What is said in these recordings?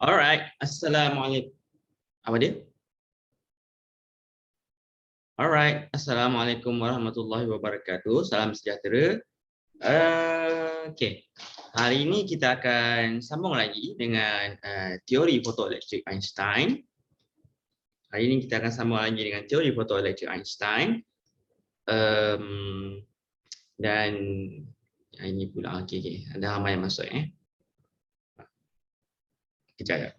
Alright, Assalamualaikum. Apa dia? Alright, Assalamualaikum warahmatullahi wabarakatuh. Salam sejahtera. Okay. Hari ini kita akan sambung lagi dengan teori fotoelektrik Einstein. Hari ini kita akan sambung lagi dengan teori fotoelektrik Einstein. Dan ini pula, okay. Ada hama yang masuk. Kejap ya.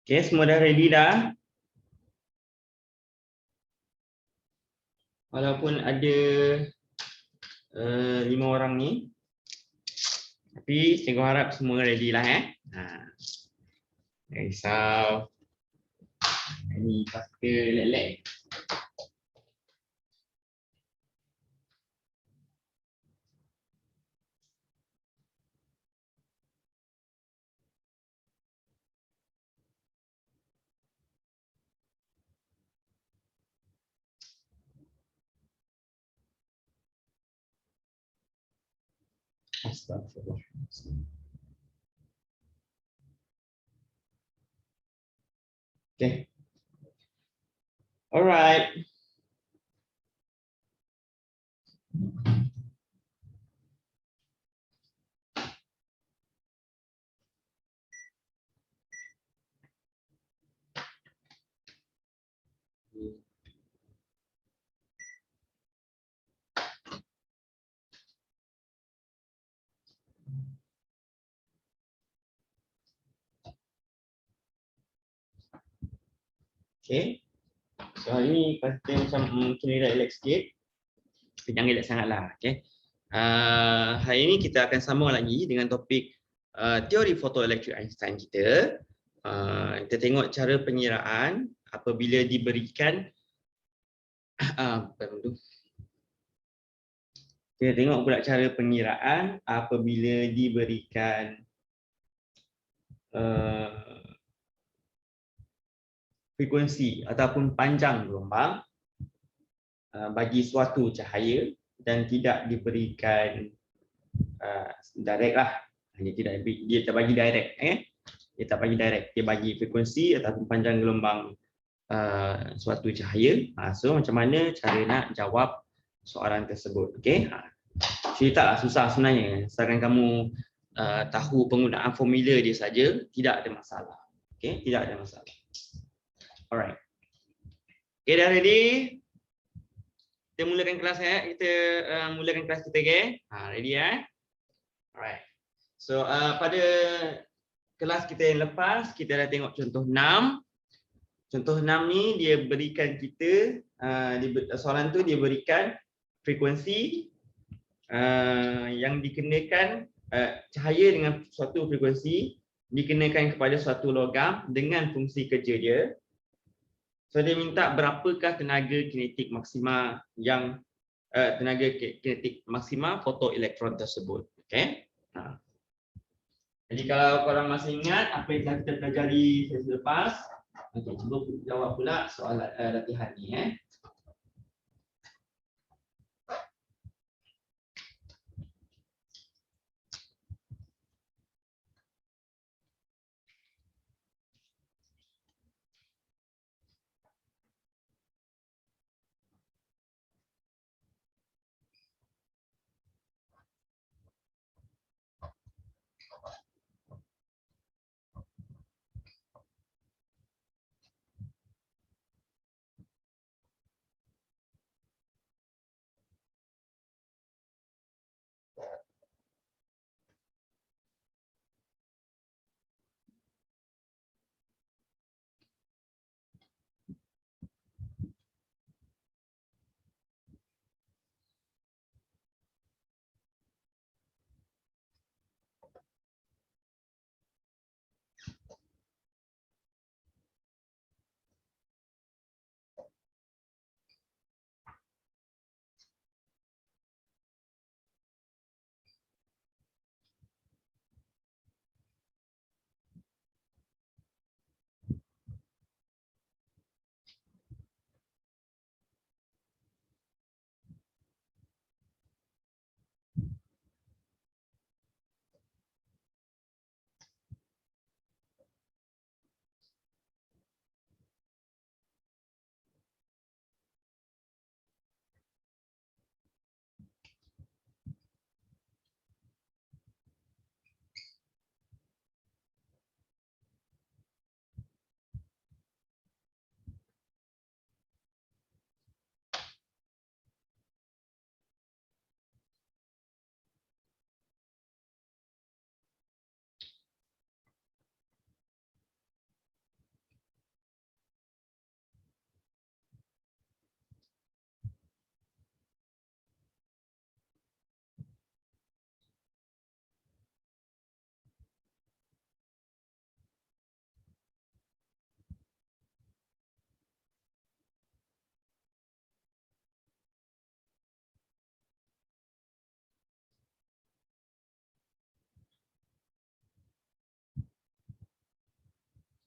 Okay, semua dah ready dah? Walaupun ada 5 orang ni, tapi cikgu harap semua ready lah Jangan risau. Ini pasti lelek. Astagfirullah. Okay. Alright. Okay. So hari ni pasti macam mungkin relax sikit. Tapi jangan relax sangatlah. Okay. Hari ini kita akan sambung lagi dengan topik teori fotoelektrik Einstein kita. Kita tengok cara pengiraan apabila diberikan kita tengok pula cara pengiraan apabila diberikan frekuensi ataupun panjang gelombang bagi suatu cahaya dan tidak diberikan direct lah. Dia tak bagi direct. Dia tak bagi direct. Dia bagi frekuensi ataupun panjang gelombang suatu cahaya. So macam mana cara nak jawab soalan tersebut? Okay. Cerita lah susah sebenarnya. Asalkan kamu tahu penggunaan formula dia saja, tidak ada masalah. Okay, tidak ada masalah. Alright. Okay, dah ready? Kita mulakan kelas kita mulakan kelas kita ready Alright. So pada kelas kita yang lepas kita dah tengok contoh 6. Contoh 6 ni dia berikan kita soalan tu dia berikan frekuensi yang dikenakan cahaya dengan suatu frekuensi dikenakan kepada suatu logam dengan fungsi kerja dia. So dia minta berapakah tenaga kinetik maksima yang tenaga kinetik maksima fotoelektron tersebut. Okay. Jadi kalau korang masih ingat apa yang telah kita pelajari sesi lepas, cuba jawab pula soalan latihan ni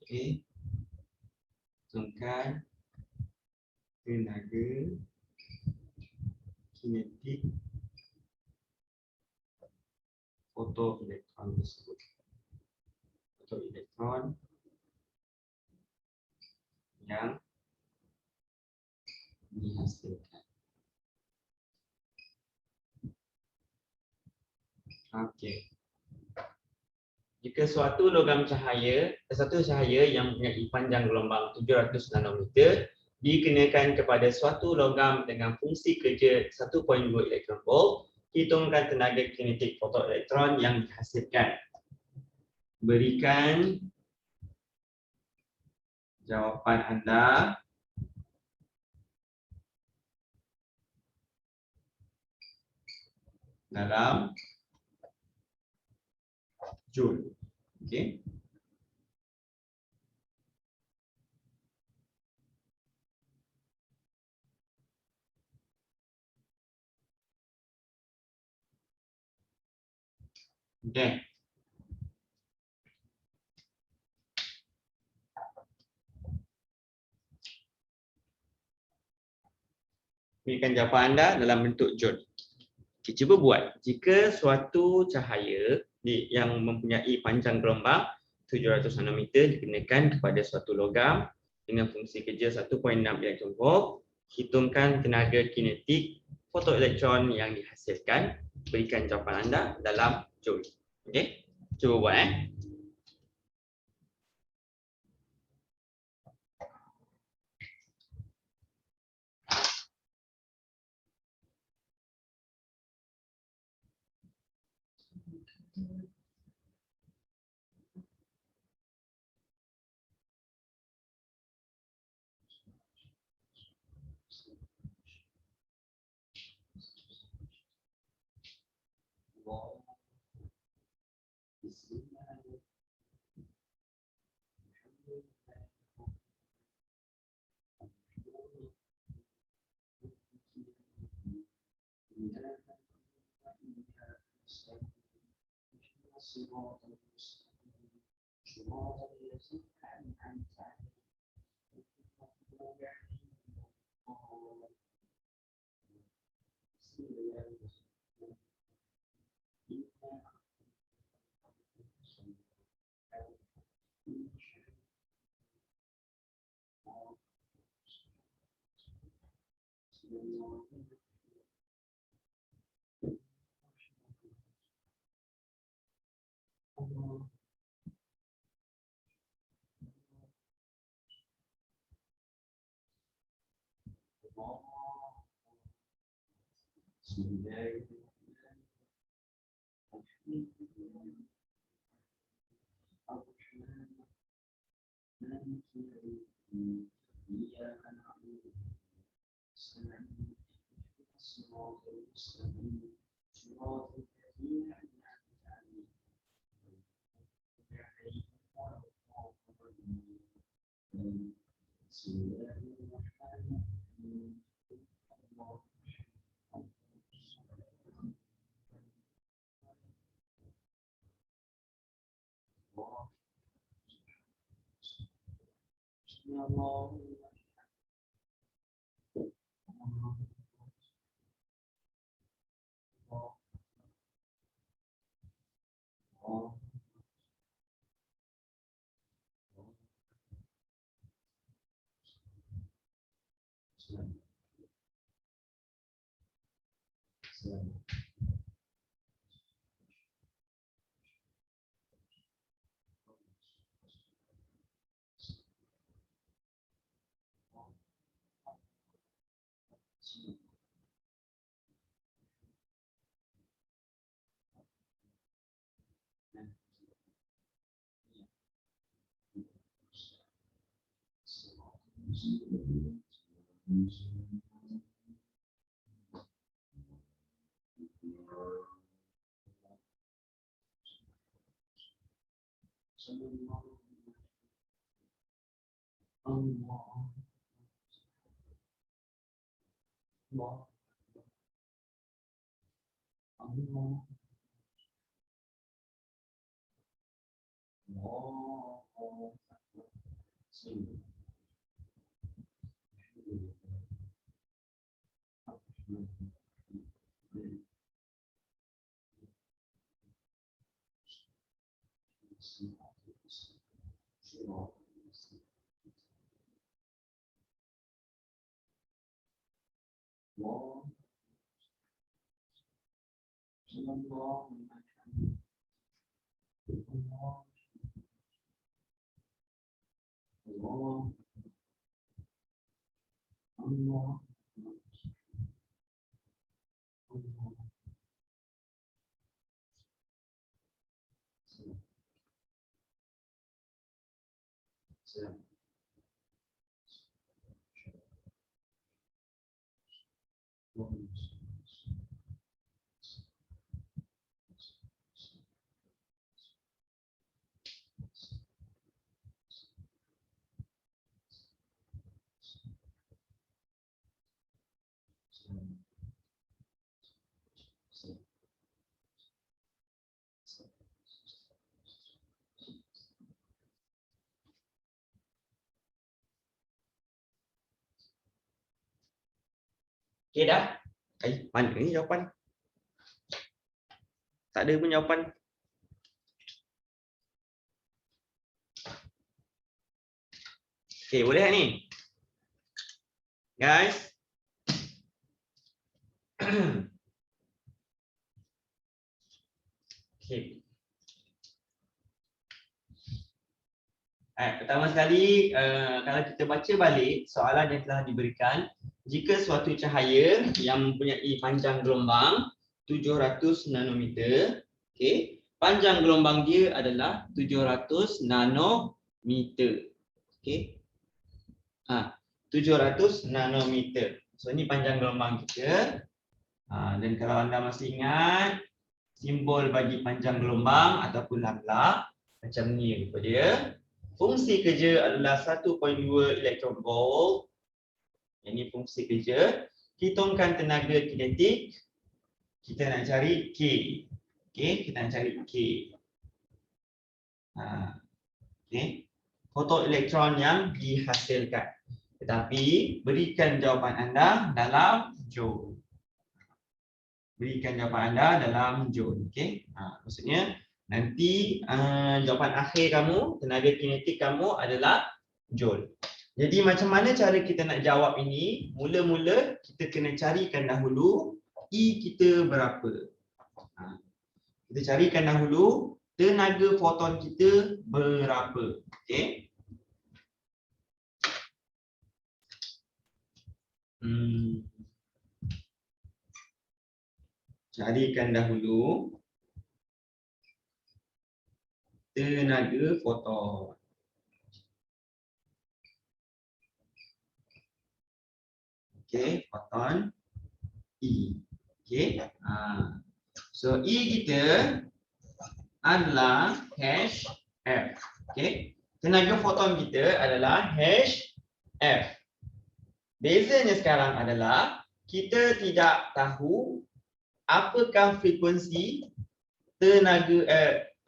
Okey. Hitungkan tenaga kinetik fotoelektron tersebut. Fotoelektron yang dihasilkan. Okey. Jika satu cahaya yang mempunyai panjang gelombang 700 nanometer dikenakan kepada suatu logam dengan fungsi kerja 1.2 elektron volt, hitungkan tenaga kinetik fotoelektron yang dihasilkan. Berikan jawapan anda dalam Joule. Okey. Okey. Berikan jawapan anda dalam bentuk Joule. Okay, cuba buat. Jika suatu cahaya yang mempunyai panjang gelombang 700 nanometer dikenakan kepada suatu logam dengan fungsi kerja 1.6 elektron volt, hitungkan tenaga kinetik fotoelektron yang dihasilkan. Berikan jawapan anda dalam Joule. Okey, cuba buat Okey dah? Mana ni jawapan? Tak ada pun jawapan. Okey, boleh tak ni? Guys. Okey. Pertama sekali, kalau kita baca balik soalan yang telah diberikan, jika suatu cahaya yang mempunyai panjang gelombang 700 nanometer, okey, panjang gelombang dia adalah 700 nanometer. Okey. 700 nanometer. So ini panjang gelombang kita. Dan kalau anda masih ingat simbol bagi panjang gelombang ataupun lambda macam ni rupa dia. Fungsi kerja adalah 1.2 elektron volt. Ini fungsi kerja. Hitungkan tenaga kinetik. Kita nak cari K. Okey, kita nak cari K. Okey. Foton elektron yang dihasilkan. Tetapi berikan jawapan anda dalam joule. Berikan jawapan anda dalam joule. Okey. Maksudnya nanti jawapan akhir kamu, tenaga kinetik kamu adalah joule. Jadi macam mana cara kita nak jawab ini? Mula-mula kita kena carikan dahulu E kita berapa. Kita carikan dahulu tenaga foton kita berapa. Okey. Carikan dahulu tenaga foton. Okey, foton E. Okey. So E kita adalah HF. Okey. Tenaga foton kita adalah HF. Bezanya sekarang adalah kita tidak tahu apakah frekuensi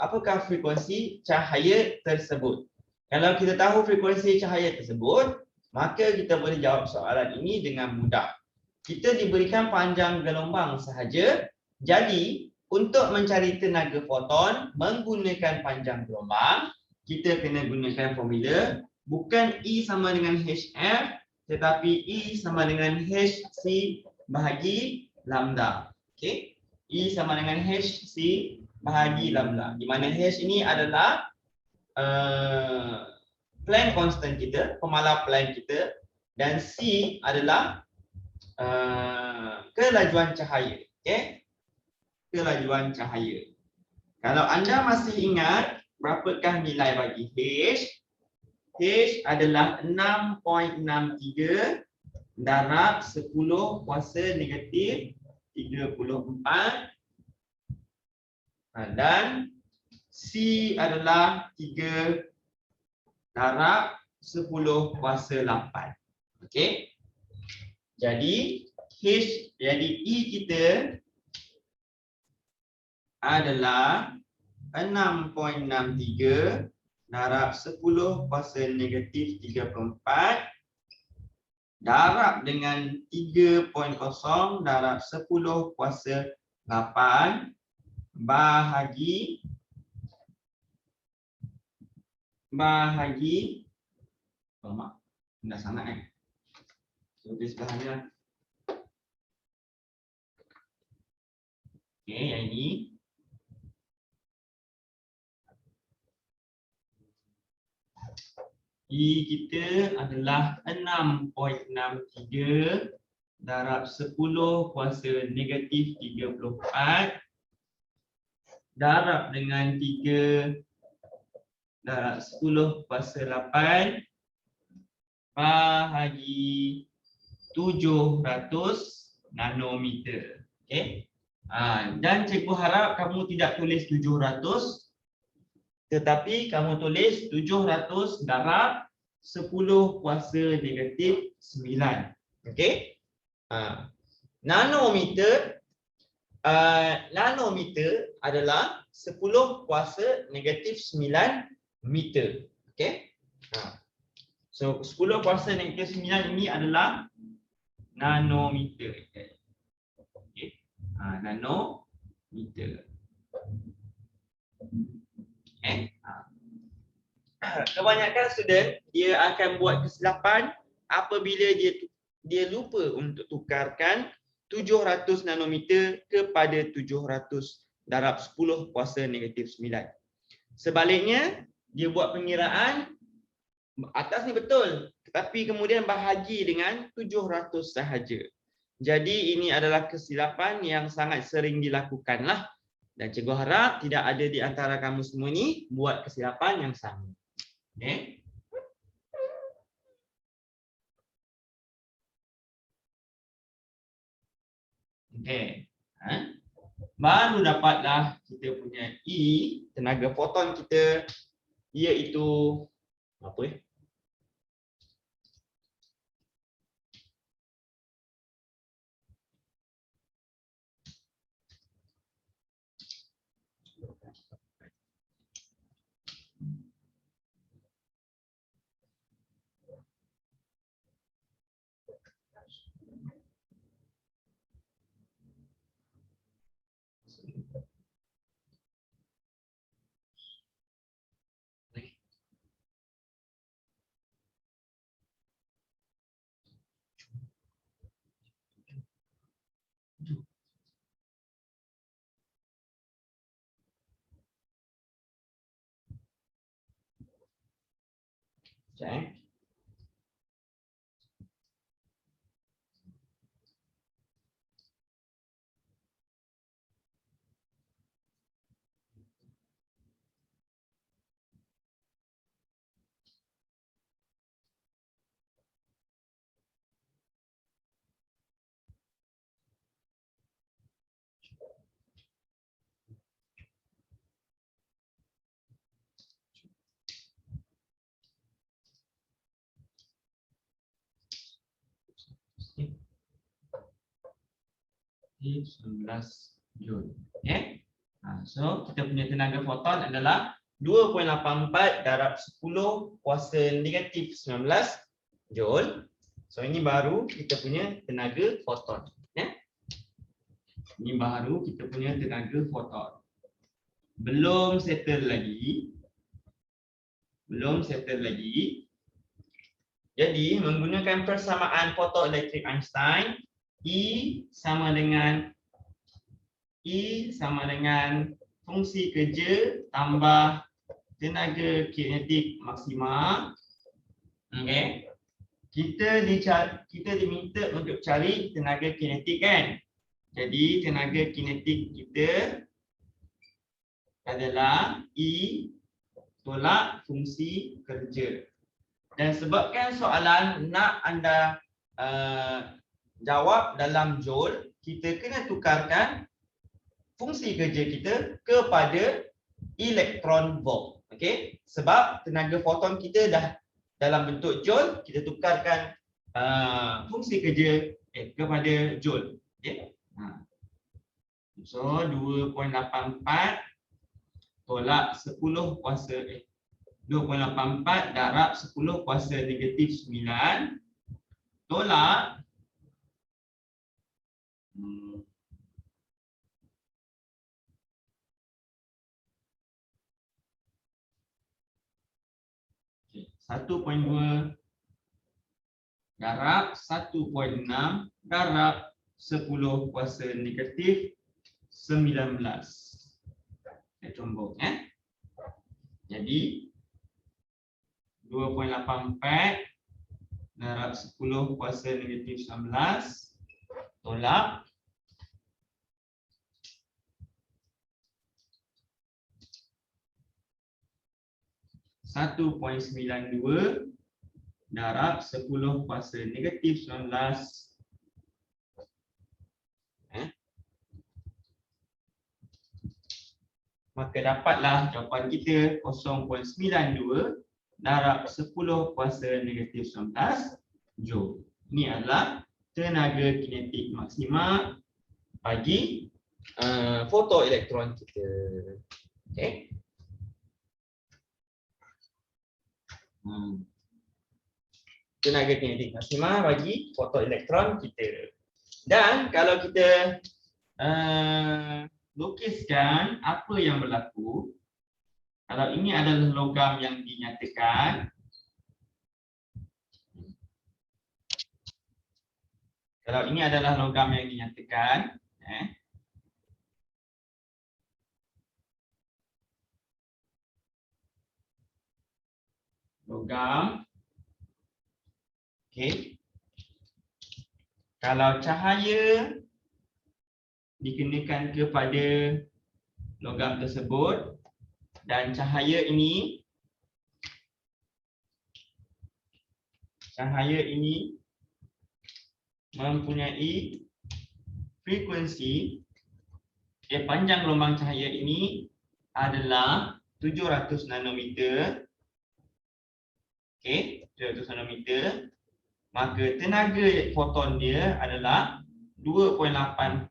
apakah frekuensi cahaya tersebut. Kalau kita tahu frekuensi cahaya tersebut, maka kita boleh jawab soalan ini dengan mudah. Kita diberikan panjang gelombang sahaja. Jadi, untuk mencari tenaga foton menggunakan panjang gelombang, kita kena gunakan formula bukan E sama dengan HF, tetapi E sama dengan HC bahagi lambda. Okey. E sama dengan HC bahagi lambda. Di mana H ini adalah Planck constant kita, pemalar Planck kita, dan C adalah kelajuan cahaya. Okey. Kelajuan cahaya. Kalau anda masih ingat berapakah nilai bagi H? H adalah 6.63 darab 10 kuasa negatif 34 dan C adalah 3 darab 10 kuasa 8. Okey. Jadi E kita adalah 6.63 darab 10 kuasa negatif 34 darab dengan 3.0 darab 10 kuasa 8 bahagi oh, mak, dah sangat tulis sebelahnya. Okey, yang ini I kita adalah 6.63 darab 10 kuasa negatif 34 darab dengan 3 darab 10 kuasa 8 bahagi 700 nanometer. Okey. Dan cikgu harap kamu tidak tulis 700 tetapi kamu tulis 700 darab 10 kuasa negatif 9. Okey. Nanometer nanometer adalah 10 kuasa negatif 9 meter. Okey. So 10 kuasa negatif 9 ini adalah nanometer. Okey. Nanometer. Kebanyakan student dia akan buat kesilapan apabila dia lupa untuk tukarkan 700 nanometer kepada 700 darab 10 kuasa negatif 9. Sebaliknya, dia buat pengiraan atas ni betul, tetapi kemudian bahagi dengan 700 sahaja. Jadi ini adalah kesilapan yang sangat sering dilakukanlah. Dan cikgu harap tidak ada di antara kamu semua ni buat kesilapan yang sama. Okey. Okey. Baru dapatlah kita punya E, tenaga foton kita, iaitu apa ya? Cek. Di 19 Jun. Okay. So kita punya tenaga foton adalah 2.84 darab 10 kuasa negatif 19 Joule. So ini baru kita punya tenaga foton. Okay. Ini baru kita punya tenaga foton. Belum settle lagi. Jadi menggunakan persamaan fotoelektrik Einstein, E sama dengan fungsi kerja tambah tenaga kinetik maksima. Okey. Kita diminta untuk cari tenaga kinetik kan. Jadi tenaga kinetik kita adalah E tolak fungsi kerja. Dan sebabkan soalan nak anda jawab dalam Joule, kita kena tukarkan fungsi kerja kita kepada elektron volt. Okey, sebab tenaga foton kita dah dalam bentuk Joule, kita tukarkan fungsi kerja kepada Joule. Okey. So 2.84 tolak 10 kuasa 2.84 darab 10 kuasa negatif 9 tolak okay, 1.2 darab 1.6 darab 10 kuasa negatif 19. Saya combok Jadi 2.84 darab 10 kuasa negatif 19 tolak 1.92 darab 10 kuasa negatif 19. Maka dapatlah jawapan kita 0.92 darab 10 kuasa negatif 19 joule. Ini adalah tenaga kinetik maksima bagi fotoelektron kita. Okey. Tenaga kinetik maksima bagi fotoelektron kita. Dan kalau kita lukiskan apa yang berlaku, kalau ini adalah logam yang dinyatakan, kalau ini adalah logam yang dinyatakan, logam, okey. Kalau cahaya dikenakan kepada logam tersebut dan cahaya ini mempunyai frekuensi panjang gelombang cahaya ini adalah 700 nanometer. Okey, 700 nanometer. Maka tenaga foton dia adalah 2.84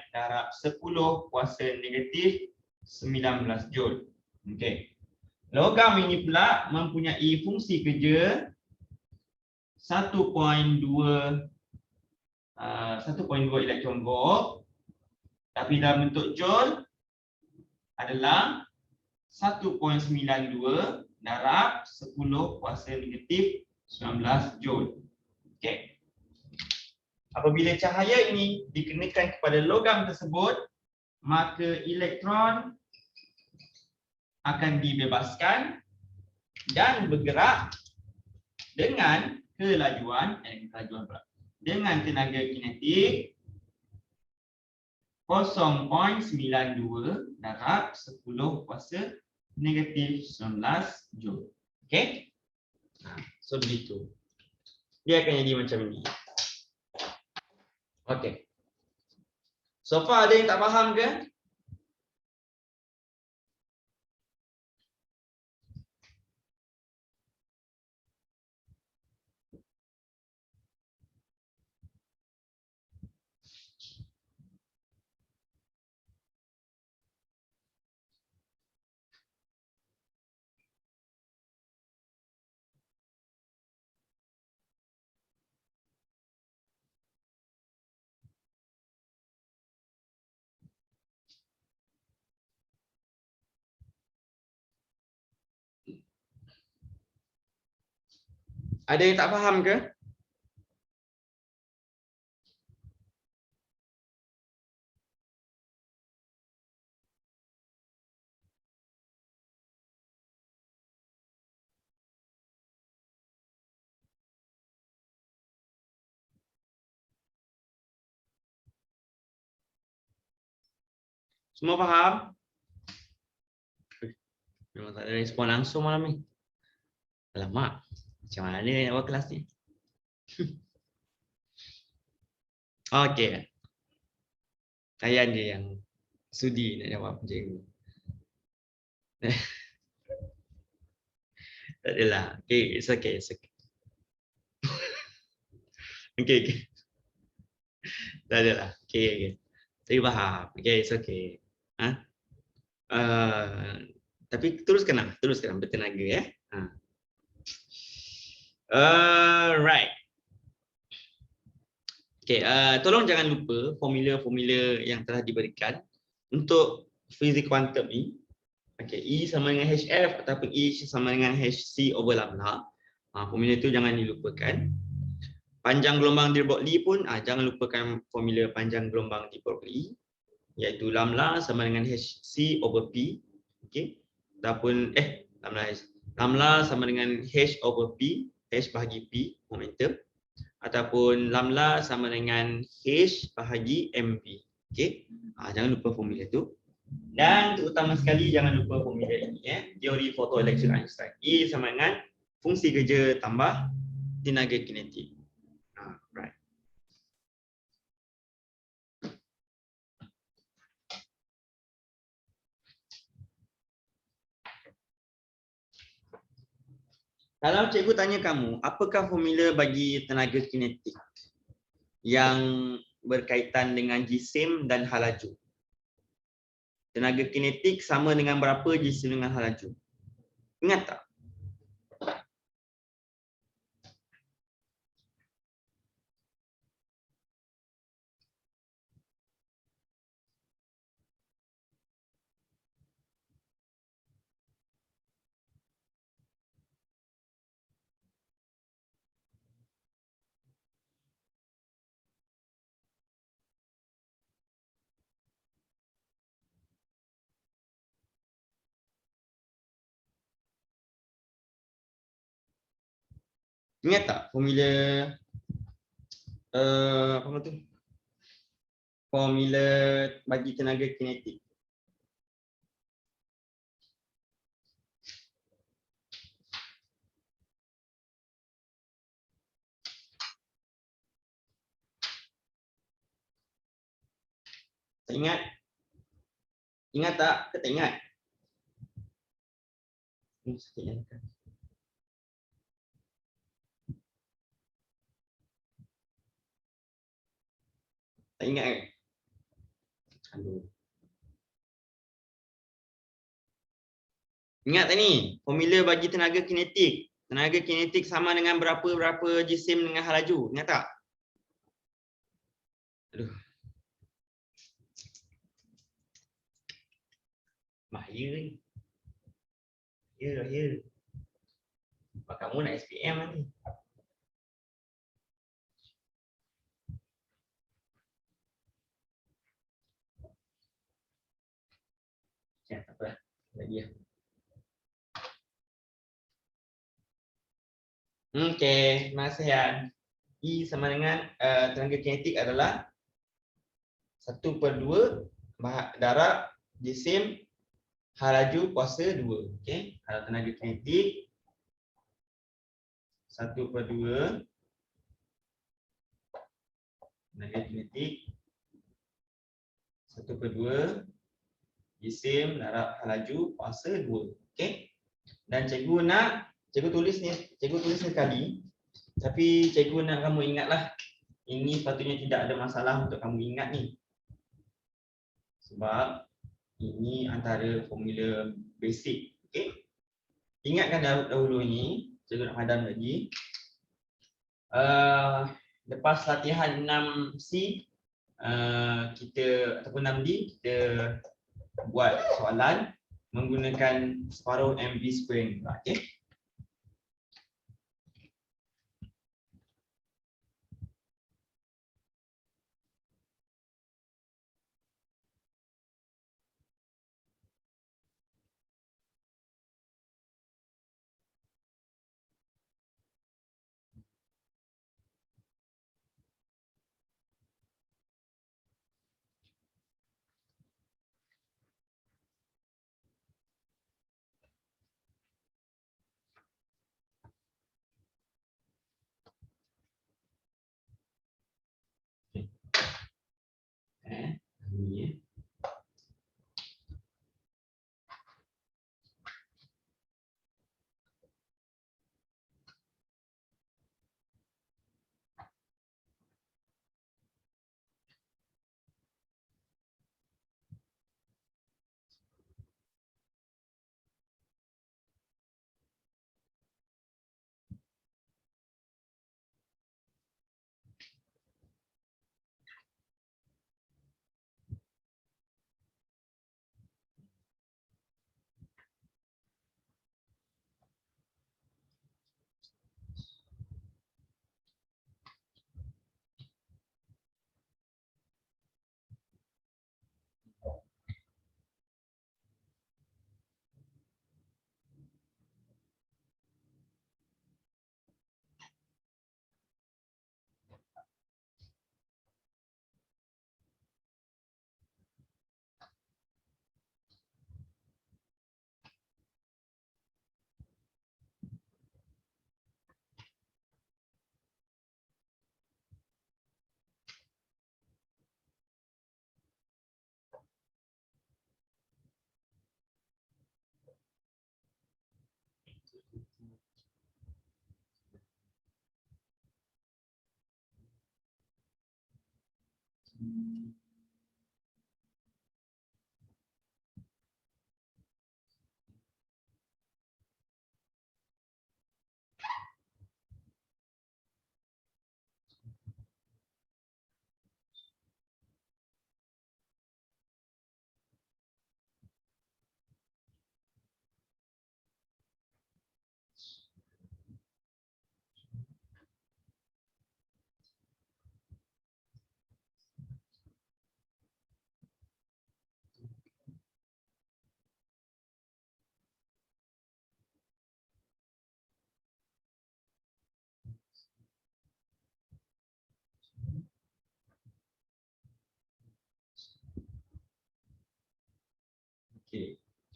darab 10 kuasa negatif 19 joule. Okey. Logam ini pula mempunyai fungsi kerja 1.2 elektron volt, tapi dalam bentuk joule adalah 1.92 darab 10 kuasa negatif 19 joule. Okey. Apabila cahaya ini dikenakan kepada logam tersebut, maka elektron akan dibebaskan dan bergerak dengan dengan tenaga kinetik 0.92 darab 10 kuasa negatif 19 joule. Okey? So begitu. Dia akan jadi macam ini. Okey. So far ada yang tak faham ke? Ada yang tak faham ke? Semua faham? Memang tak ada respon langsung malam ni. Alamak, macam mana ni nak buat kelas ni? Okey. Saya je yang sudi nak jawab macam ni. Tak adalah. Okay, it's okay, it's okay. Okay. Tak adalah. Okay. Saya faham. Okay, it's okay. Tapi teruskan bertenaga . Right. Okay, tolong jangan lupa formula-formula yang telah diberikan untuk fizik kuantum ni. Okay, E sama dengan HF ataupun E sama dengan HC over lambda. Formula itu jangan dilupakan. Panjang gelombang di Broglie pun jangan lupakan formula panjang gelombang di Broglie, iaitu lambda sama dengan HC over P. Okay. Ataupun lambda sama dengan H over P, H bahagi P momentum, ataupun lambda sama dengan H bahagi MP. Okey. Jangan lupa formula itu. Dan terutama sekali jangan lupa formula ini teori photoelectric Einstein. E sama dengan fungsi kerja tambah tenaga kinetik. Right. Kalau cikgu tanya kamu, apakah formula bagi tenaga kinetik yang berkaitan dengan jisim dan hal laju? Tenaga kinetik sama dengan berapa jisim dengan hal laju? Ingat tak? Ingat tak formula apa tu? Formula bagi tenaga kinetik. Tak ingat? Ingat tak? Ke tak ingat? Tak ingat kan? Aduh. Ingat tak ni? Formula bagi tenaga kinetik. Tenaga kinetik sama dengan berapa jisim dengan hal laju. Ingat tak? Aduh. Bahaya ni. Ya. Kamu nak SPM ni. Ya, tak apa. Lagi ya. Okey, terima kasih ya. E sama dengan tenaga kinetik adalah 1/2 darab jisim hal laju kuasa 2. Okey, kalau tenaga kinetik 1/2 tenaga kinetik 1/2 jisim darab hal laju kuasa 2. Okey. Dan cikgu tulis ni sekali. Tapi cikgu nak kamu ingatlah, ini sepatutnya tidak ada masalah untuk kamu ingat ni. Sebab ini antara formula basic. Okey. Ingatkan dahulu ni, cikgu nak hadam lagi. Lepas latihan 6C, kita ataupun 6D, kita buat soalan menggunakan separuh MV square. Okey.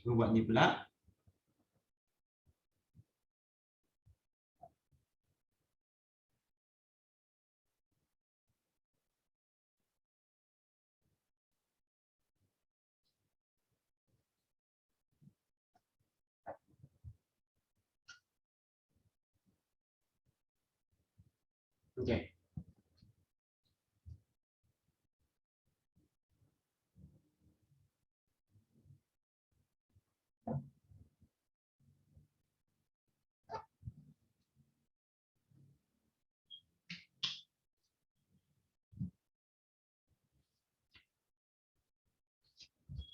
Cuba buat ni pula. Okey.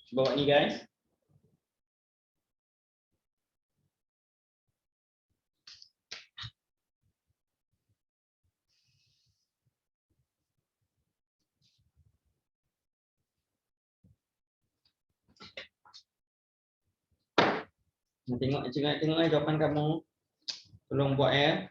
Cuba buat ni guys. Tengok jawapan kamu. Tolong buat ya.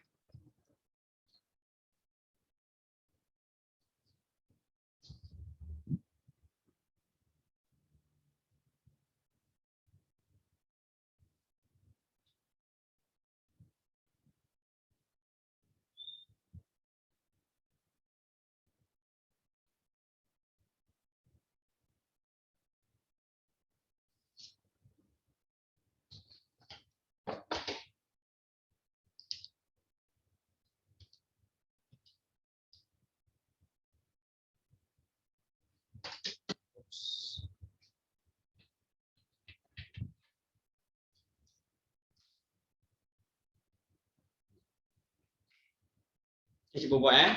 Kita cuba buat ya.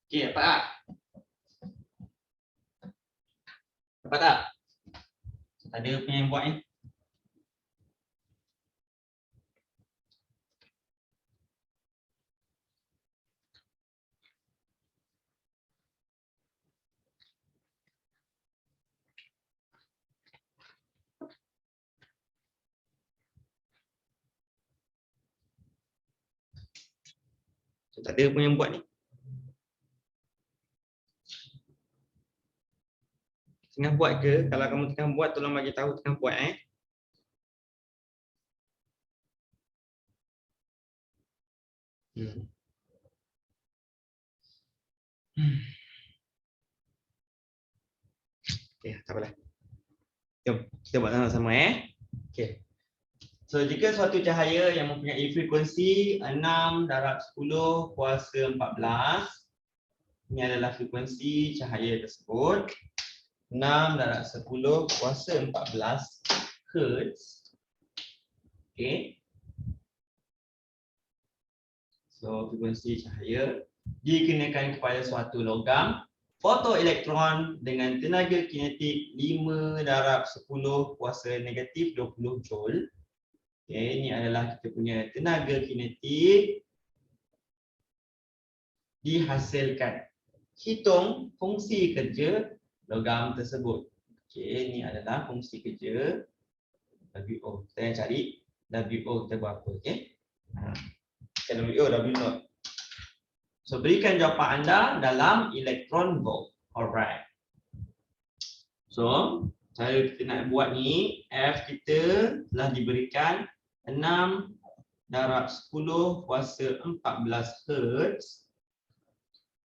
Okey, dapat tak? Dapat tak? Ada punya yang buat ni. Tak ada pun yang buat ni. Tengah buat ke? Kalau kamu tengah buat, tolong bagi tahu tengah buat Okay, tak apalah. Jom, kita buat sama-sama Okay. So jika suatu cahaya yang mempunyai frekuensi 6 darab 10 kuasa 14, ini adalah frekuensi cahaya tersebut. 6 darab 10 kuasa 14 Hertz. Okay. So frekuensi cahaya dikenakan kepada suatu logam fotoelektron dengan tenaga kinetik 5 darab 10 kuasa negatif 20 Joule. Okay, ini adalah kita punya tenaga kinetik dihasilkan. Hitung fungsi kerja logam tersebut. Okay, ini adalah fungsi kerja WO. Kita cari WO kita berapa. Okay. WO, W0. So, berikan jawapan anda dalam elektron volt. Alright. So, cara kita nak buat ni, F kita telah diberikan 6 darab 10 kuasa 14 Hertz.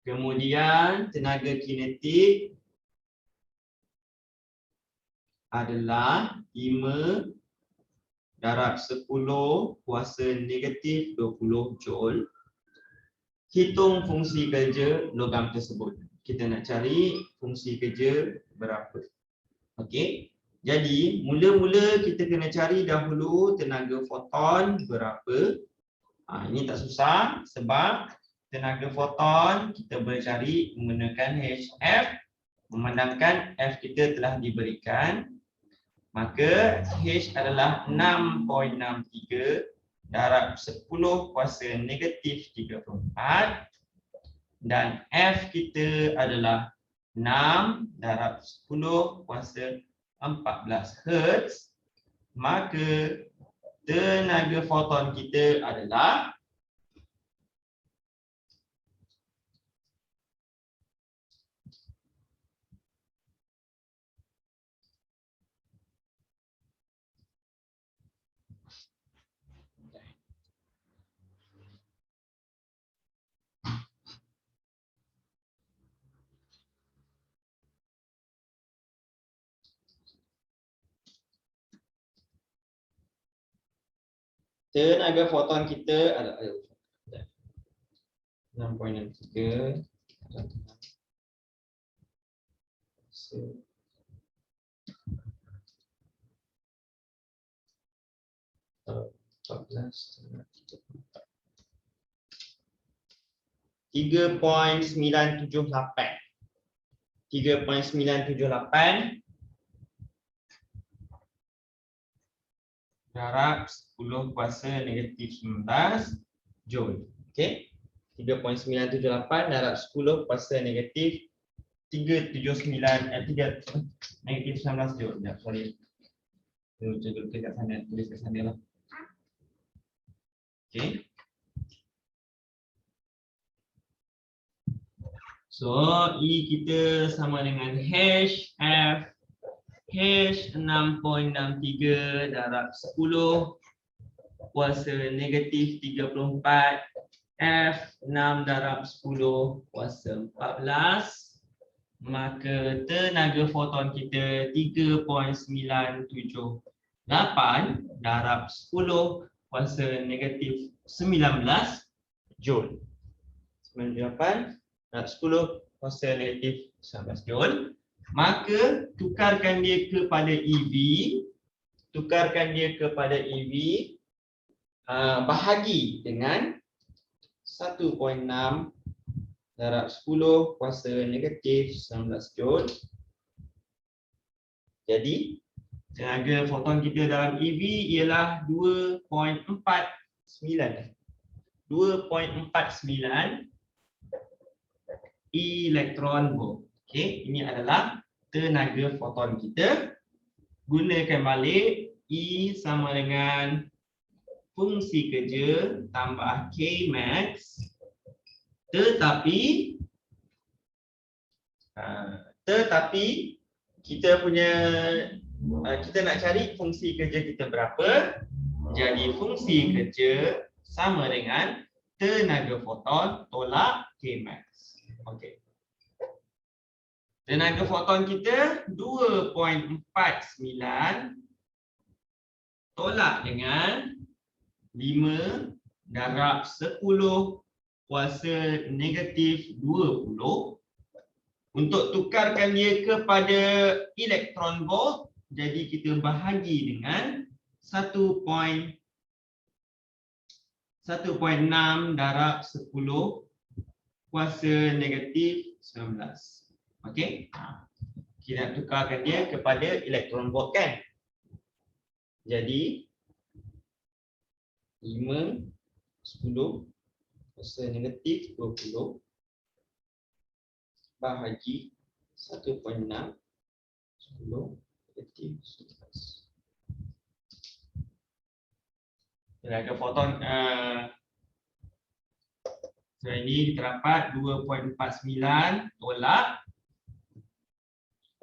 Kemudian tenaga kinetik adalah 5 darab 10 kuasa negatif 20 Joule. Hitung fungsi kerja logam tersebut. Kita nak cari fungsi kerja berapa. Okey. Jadi, mula-mula kita kena cari dahulu tenaga foton berapa. Ini tak susah sebab tenaga foton kita boleh cari menggunakan HF. Memandangkan F kita telah diberikan, maka H adalah 6.63 darab 10 kuasa negatif 34 dan F kita adalah 6 darab 10 kuasa 14 Hertz, maka tenaga foton kita adalah tenaga foton kita adalah 6.63 3.978 darab 10 kuasa negatif 19 Joule. Okey. 3.978 darab 10 kuasa negatif 379 negatif 19 Joule. Ya, sorry. Cuba kat sana, tulis kat sana lah. Okey. So, E kita sama dengan HF H 6.63 darab 10 kuasa negatif 34 F 6 darab 10 kuasa 14, maka tenaga foton kita 3.978 darab 10 kuasa negatif 19 Joule. 98 darab 10 kuasa negatif 19 Joule. Maka tukarkan dia kepada EV, bahagi dengan 1.6 darab 10 kuasa negatif 19 Joule. Jadi tenaga foton kita dalam EV ialah 2.49 elektron volt. Okey, ini adalah tenaga foton kita. Gunakan balik E sama dengan fungsi kerja tambah K max, tetapi kita nak cari fungsi kerja kita berapa. Jadi fungsi kerja sama dengan tenaga foton tolak K max. Okey. Tenaga foton kita 2.49 tolak dengan 5 darab 10 kuasa negatif 20. Untuk tukarkan dia kepada elektron volt, jadi kita bahagi dengan 1.6 darab 10 kuasa negatif 19. Okey. Kita nak tukarkan dia kepada elektron volt kan. Jadi 5, 10 kuasa negatif 20 bahagi 1.6 10 negatif 11. Tenaga foton so ini kita dapat 2.49 tolak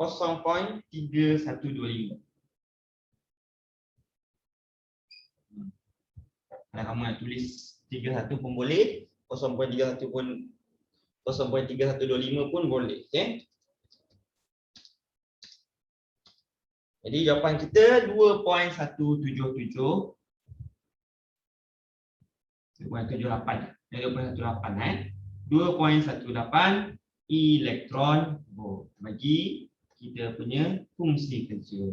0.3125. Kalau kamu nak tulis 31 pun boleh, 0.31 pun 0.3125 pun boleh, okey. Jadi jawapan kita 2.177 2.18 elektron volt bagi kita punya fungsi kerja.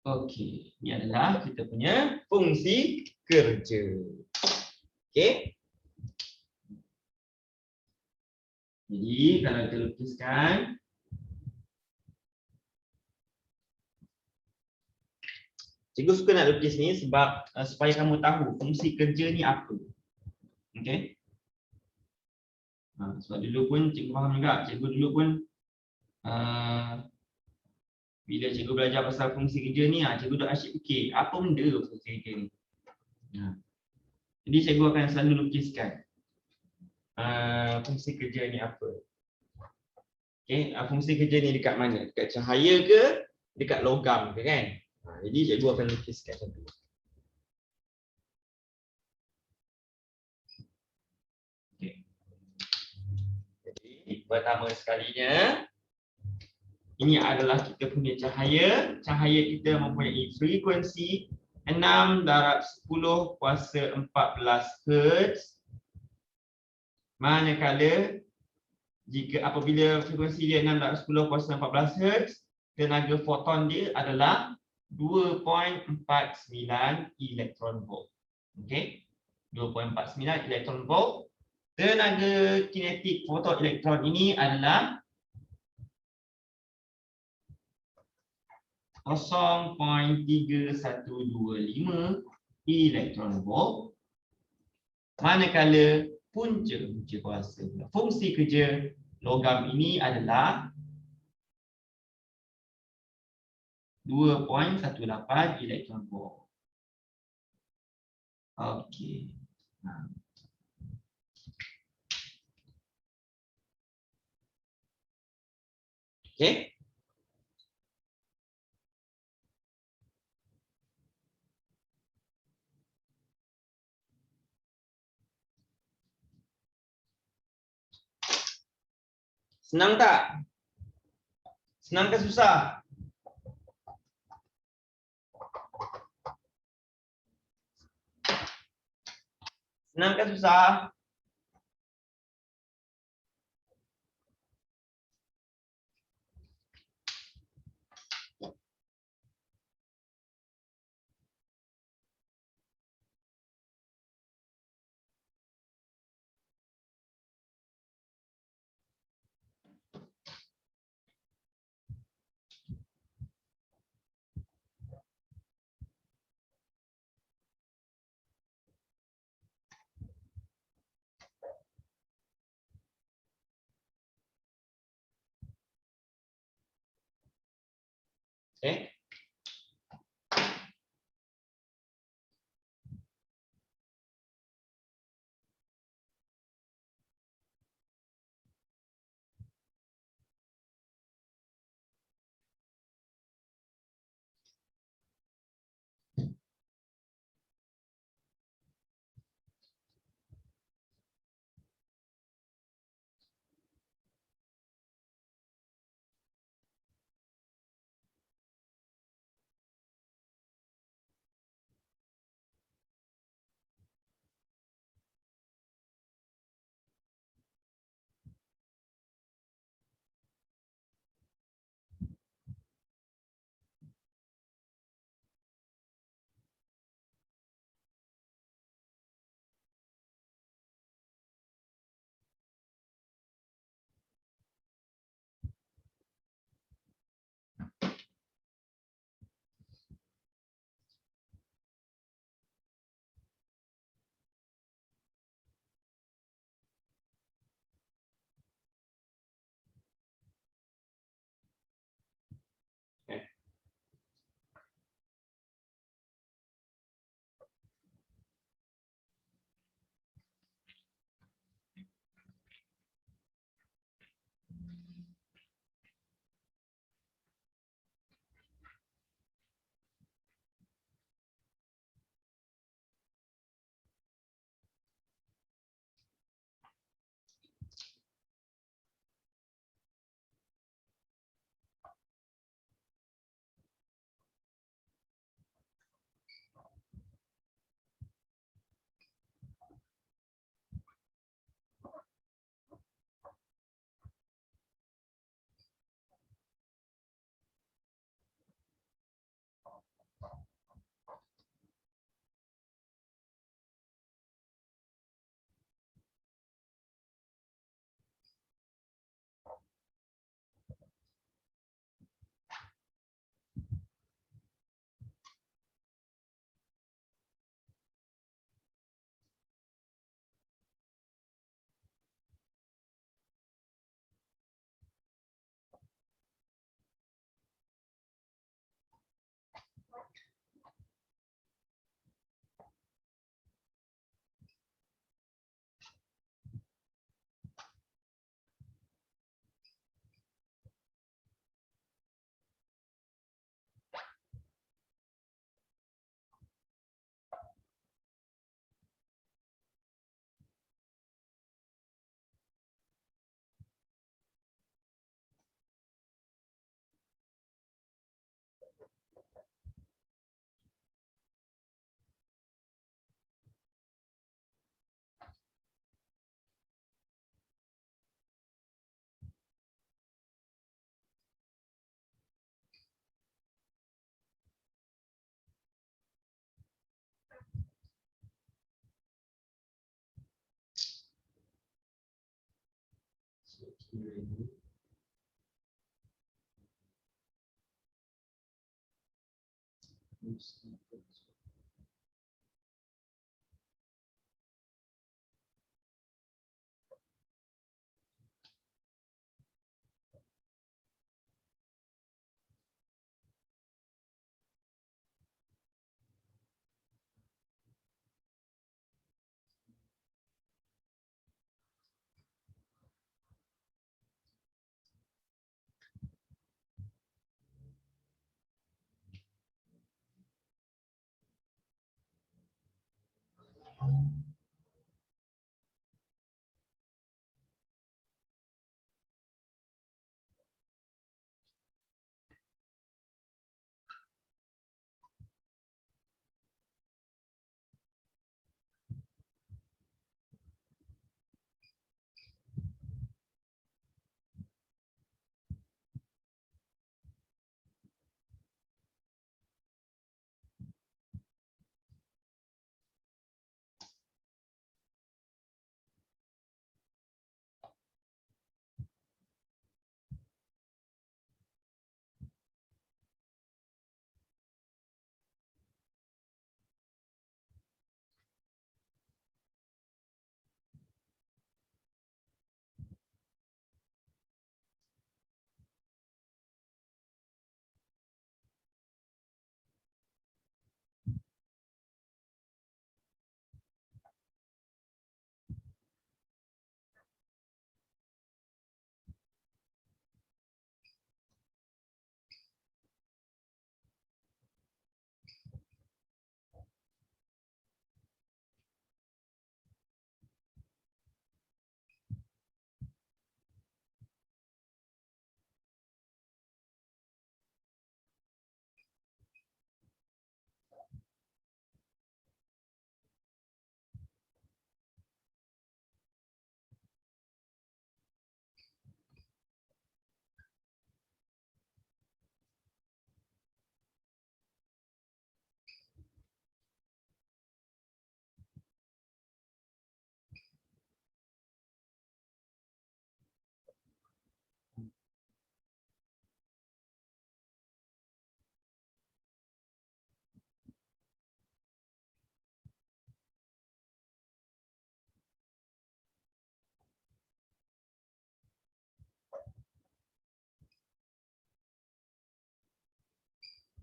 Okey, ini adalah kita punya fungsi kerja. Okey. Jadi kalau kita lukiskan, cikgu suka nak lukis ni sebab supaya kamu tahu fungsi kerja ni apa. Okey. Sebab dulu pun cikgu faham juga, cikgu dulu pun bila cikgu belajar pasal fungsi kerja ni, cikgu dah asyik fikir apa benda fungsi kerja ni. Jadi cikgu akan selalu lukiskan fungsi kerja ni apa. Okey, fungsi kerja ni dekat mana? Dekat cahaya ke? Dekat logam ke kan? Jadi cikgu akan lukiskan satu. Okay. Jadi pertama sekalinya, ini adalah kita punya cahaya. Cahaya kita mempunyai frekuensi 6 darab 10 kuasa 14 Hz. Manakala jika apabila frekuensi dia 6 darab 10 kuasa 14 Hz, tenaga foton dia adalah 2.49 elektron volt. Okey. 2.49 elektron volt. Tenaga kinetik fotoelektron ini adalah 0.3125 elektron volt. Manakala punca kuasa fungsi kerja logam ini adalah 2.18 elektron volt. Okey. Okey. Senang tak? Senang ke susah? Senang ke susah? Okay. Okay. So, kira ini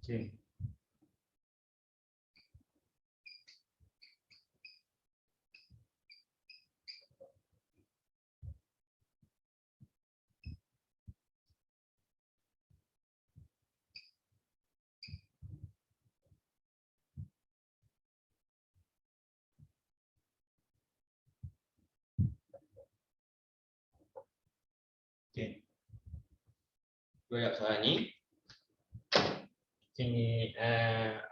Okay. Okay. Gue jawab soalan ni. Ini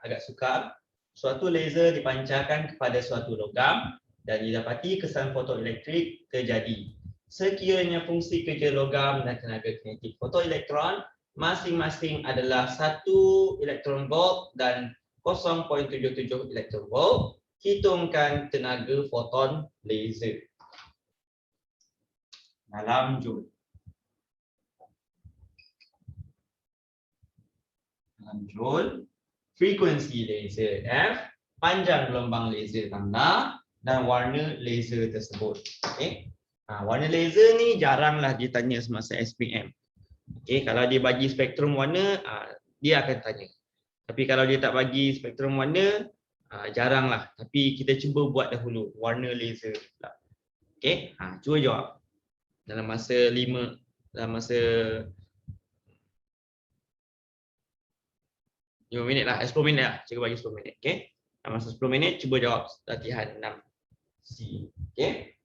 agak sukar. Suatu laser dipancarkan kepada suatu logam dan didapati kesan fotoelektrik terjadi. Sekiranya fungsi kerja logam dan tenaga kinetik fotoelektron masing-masing adalah 1 elektron volt dan 0.77 elektron volt, hitungkan tenaga foton laser dalam joule. Dalam joule, frekuensi laser F, panjang gelombang laser lambda dan warna laser tersebut. Okey. Warna laser ni jaranglah ditanya semasa SPM. Okey, kalau dia bagi spektrum warna, dia akan tanya. Tapi kalau dia tak bagi spektrum warna, jaranglah. Tapi kita cuba buat dahulu warna laser. Okey, cuba jawab. Dalam masa 5 minit lah, 10 minit lah. Cikgu bagi 10 minit. Okay. Dalam masa 10 minit, cuba jawab latihan 6C. Okay.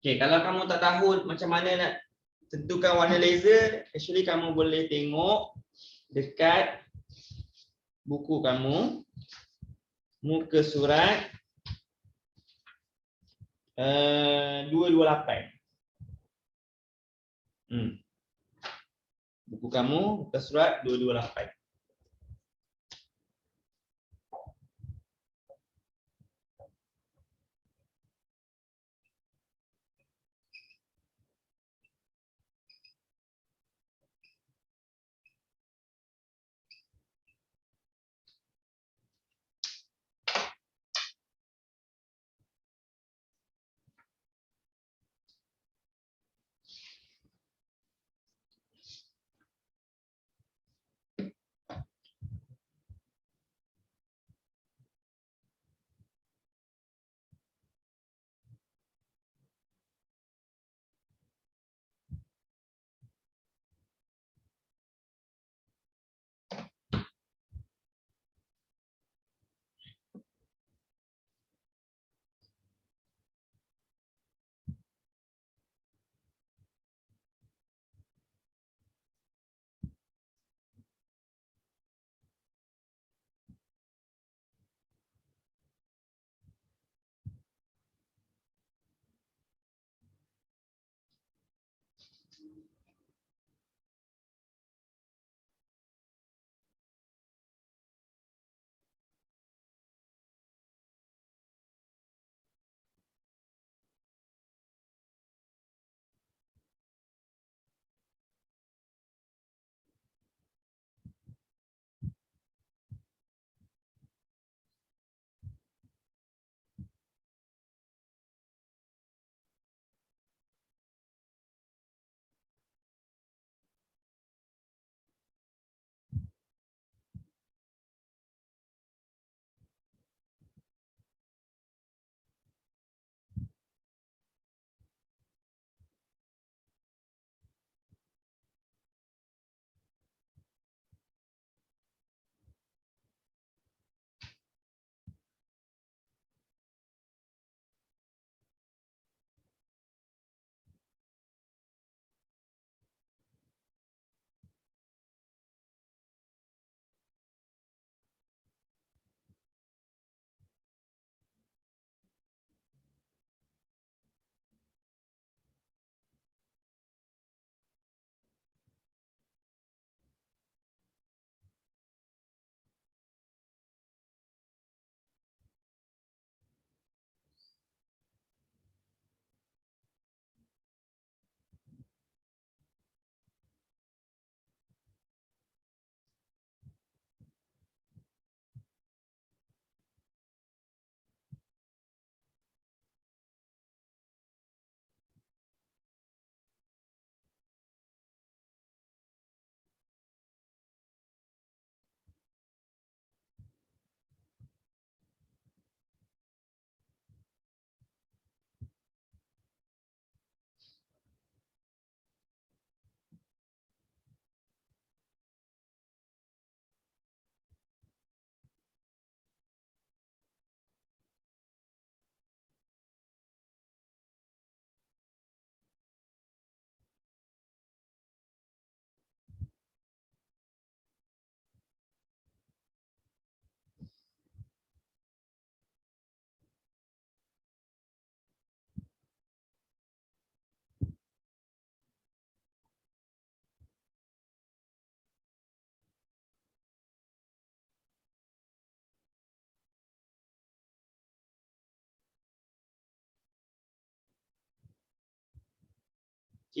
Okay, kalau kamu tak tahu macam mana nak tentukan warna laser, actually kamu boleh tengok dekat buku kamu, muka surat 228. Buku kamu, muka surat 228.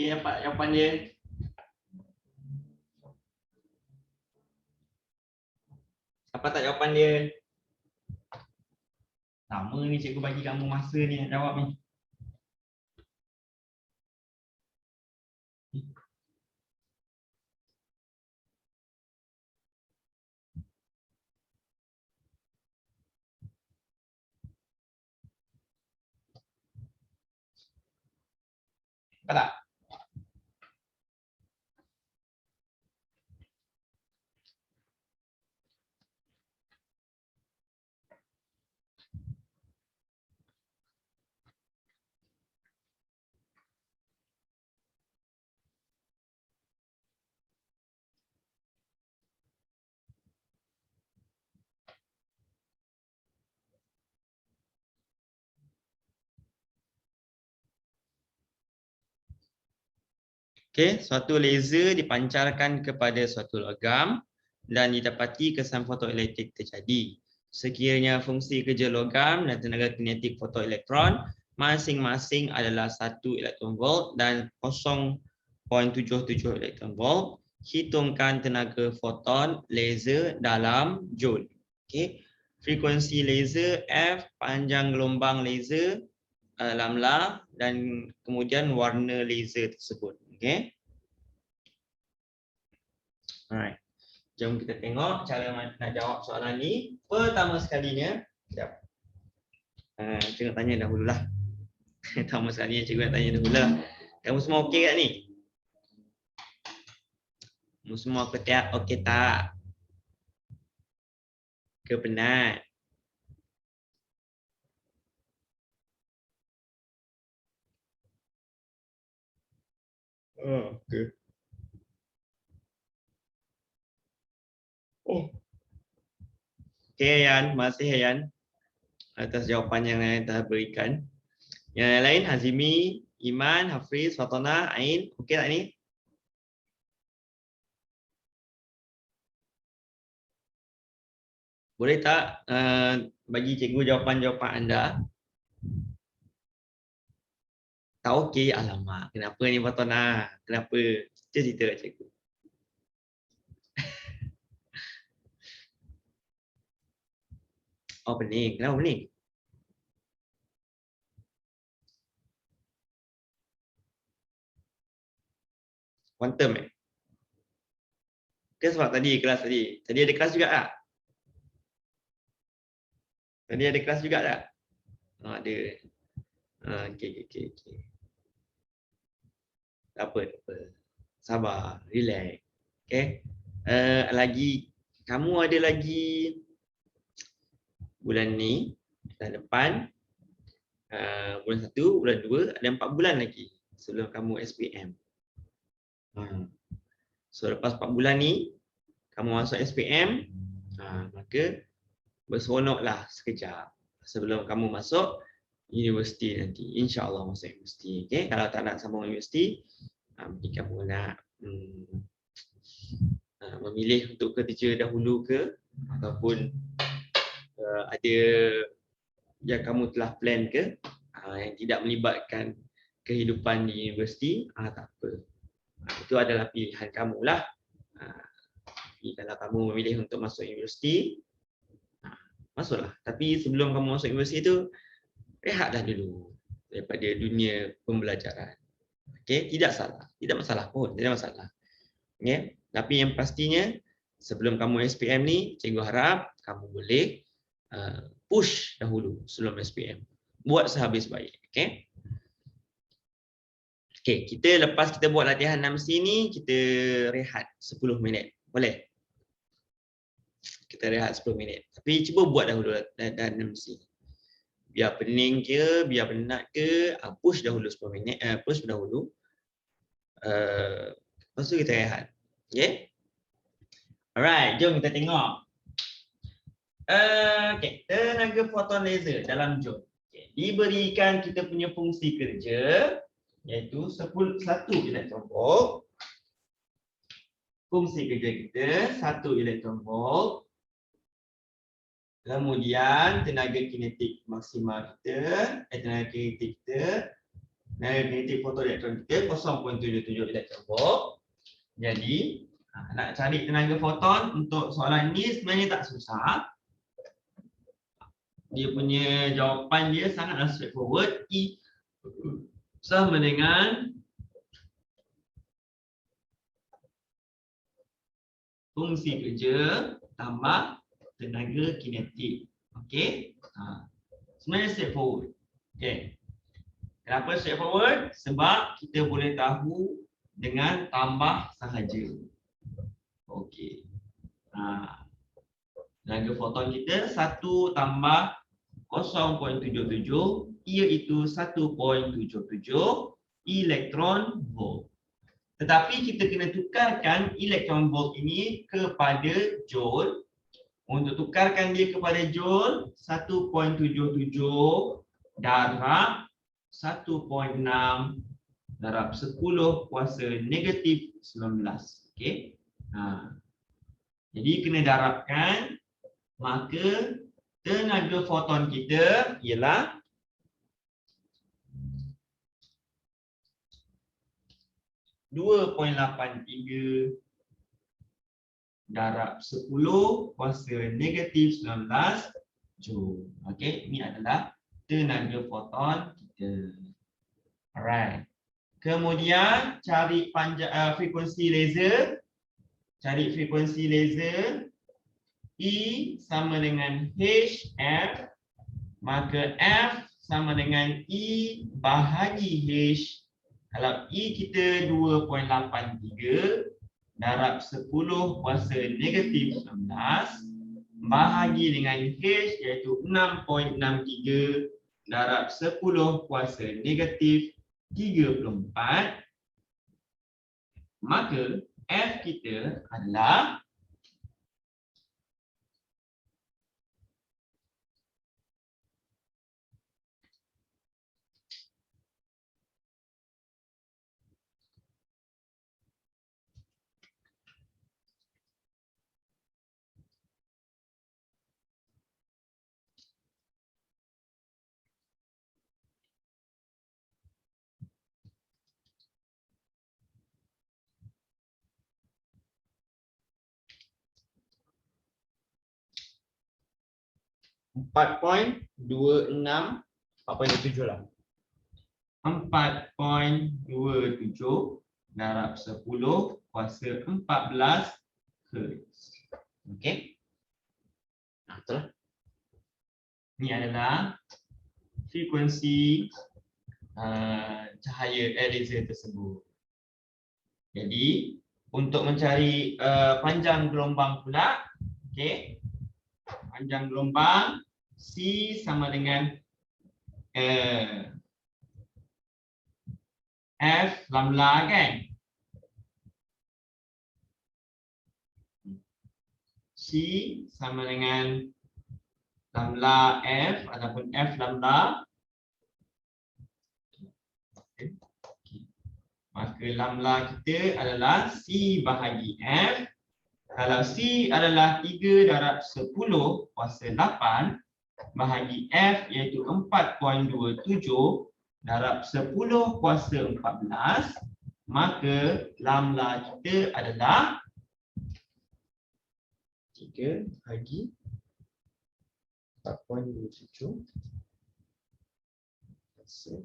Okey, dapat jawapan dia. Apa tak jawapan dia? Lama ni cikgu bagi kamu masa ni nak jawab ni. Apa tak? Okey, suatu laser dipancarkan kepada suatu logam dan didapati kesan fotoelektrik terjadi. Sekiranya fungsi kerja logam dan tenaga kinetik fotoelektron masing-masing adalah 1 elektron volt dan 0.77 elektron volt, hitungkan tenaga foton laser dalam joule. Okey, frekuensi laser F, panjang gelombang laser lambda dan kemudian warna laser tersebut. Okay. Alright. Jom kita tengok cara nak jawab soalan ni. Pertama sekalinya, sekejap. Cikgu nak tanya dahululah. Pertama sekalinya cikgu nak tanya dahululah. Kamu semua okey tak ni? Kamu semua okey tak? Ke penat? Oh, okey. Oh. Okey Yan, terima kasih Yan atas jawapan yang telah berikan. Yang lain Hazimi, Iman, Hafiz, Fatona, Ain, okey tak ni? Boleh tak bagi cikgu jawapan-jawapan anda? Tak okey, alamak. Kenapa ni Fatona? Kenapa? Cerita kat cikgu. Oh, pening. Kenapa pening? Quantum eh? Ke sebab tadi kelas tadi? Tadi ada kelas juga tak? Tadi ada kelas juga tak? Oh, ada. Okey. Tak apa. Sabar, relax. Okey. Lagi kamu ada lagi bulan ni, bulan depan, bulan 1, bulan 2, ada 4 bulan lagi sebelum kamu SPM. So lepas 4 bulan ni kamu masuk SPM, maka berseronoklah sekejap sebelum kamu masuk universiti nanti. InsyaAllah masuk universiti. Okay? Kalau tak nak sambung universiti, mungkin kamu nak memilih untuk kerja dahulu ke, ataupun ada yang kamu telah plan ke yang tidak melibatkan kehidupan di universiti, tak apa. Itu adalah pilihan kamu lah. Kalau kamu memilih untuk masuk universiti, masuklah. Tapi sebelum kamu masuk universiti itu, rehatlah dulu daripada dunia pembelajaran. Okey, tidak salah. Tidak masalah pun, tidak masalah. Okey, tapi yang pastinya sebelum kamu SPM ni, cikgu harap kamu boleh push dahulu sebelum SPM. Buat sehabis baik, okey? Okey, lepas kita buat latihan 6C ni, kita rehat 10 minit. Boleh? Kita rehat 10 minit. Tapi cuba buat dahulu latihan 6C. Biar pening ke, biar penat ke, push dahulu 10 minit, push dahulu. Lepas tu kita rehat. Okey? Alright, jom kita tengok. Okey, tenaga foton laser dalam joule. Okay. Diberikan kita punya fungsi kerja, iaitu 1 elektron volt. Fungsi kerja kita 1 elektron volt. Kemudian tenaga kinetik maksimal kita, tenaga kinetik kita Negatif fotoelektron kita 0.77 elektron volt. Jadi nak cari tenaga foton untuk soalan ni sebenarnya tak susah. Dia punya jawapan dia sangatlah straightforward. E sama dengan fungsi kerja tambah tenaga kinetik. Okey. Sebenarnya straightforward. Okey. Kenapa straightforward? Sebab kita boleh tahu dengan tambah sahaja. Okey. Tenaga foton kita 1 tambah 0.77 iaitu 1.77 elektron volt. Tetapi kita kena tukarkan elektron volt ini kepada joule. Untuk tukarkan dia kepada joule, 1.77 darab 1.6 darab 10 kuasa negatif 19. Okey. Jadi kena darabkan, maka tenaga foton kita ialah (2.83 darab 10 kuasa negatif 19 joule). Okey, ini adalah tenaga foton kita. Alright. Kemudian cari frekuensi laser. Cari frekuensi laser. E sama dengan HF, maka F sama dengan E bahagi H. Kalau E kita 2.83 darab 10 kuasa negatif 19 bahagi dengan H iaitu 6.63 darab 10 kuasa negatif 34, maka F kita adalah (4.26) 4.27 lah. 4.27 darab 10 kuasa 14 Hz. Okey. Betul. Ini adalah frekuensi cahaya laser tersebut. Jadi untuk mencari panjang gelombang pula, okey. Panjang gelombang C sama dengan F lambda kan? C sama dengan lambda F ataupun F lambda. Maka lambda kita adalah C bahagi F. Kalau C adalah 3 darab 10 kuasa 8 bahagi F iaitu 4.27 darab 10 kuasa 14, maka lambda kita adalah 3 bahagi 4.27 kuasa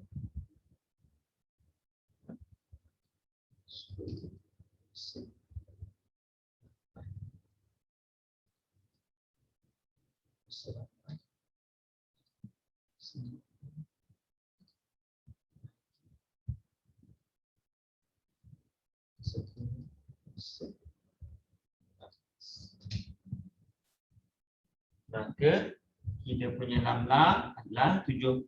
10. Maka kita punya lambda adalah 7.02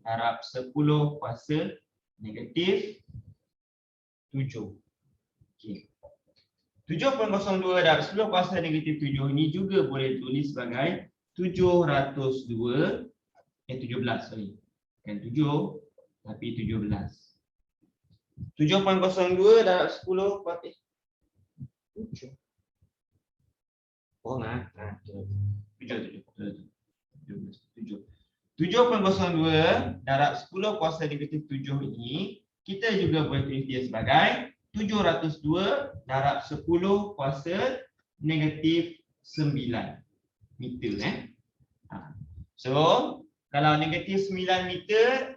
darab 10 kuasa negatif 7. Okey. 7.02 darab 10 kuasa negatif 7 ini juga boleh tulis sebagai 702 17, sorry. Bukan 7 tapi 17. 7.02 darab 10 kuasa 7. Oh, 7. 7.02 darab 10 kuasa negatif 7 ini, kita juga boleh tulis dia sebagai 702 darab 10 kuasa negatif 9 meter. So, kalau negatif 9 meter,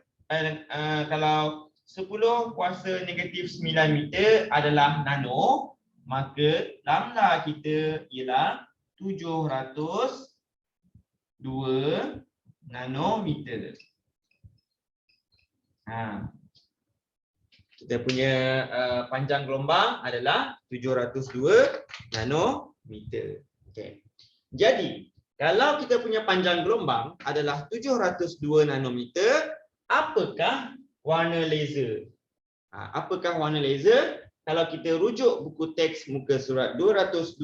kalau 10 kuasa negatif 9 meter adalah nano, maka lambda kita ialah 702 nanometer. Kita punya panjang gelombang adalah 702 nanometer. Okay. Jadi, kalau kita punya panjang gelombang adalah 702 nanometer, apakah warna laser? Apakah warna laser? Kalau kita rujuk buku teks muka surat 228,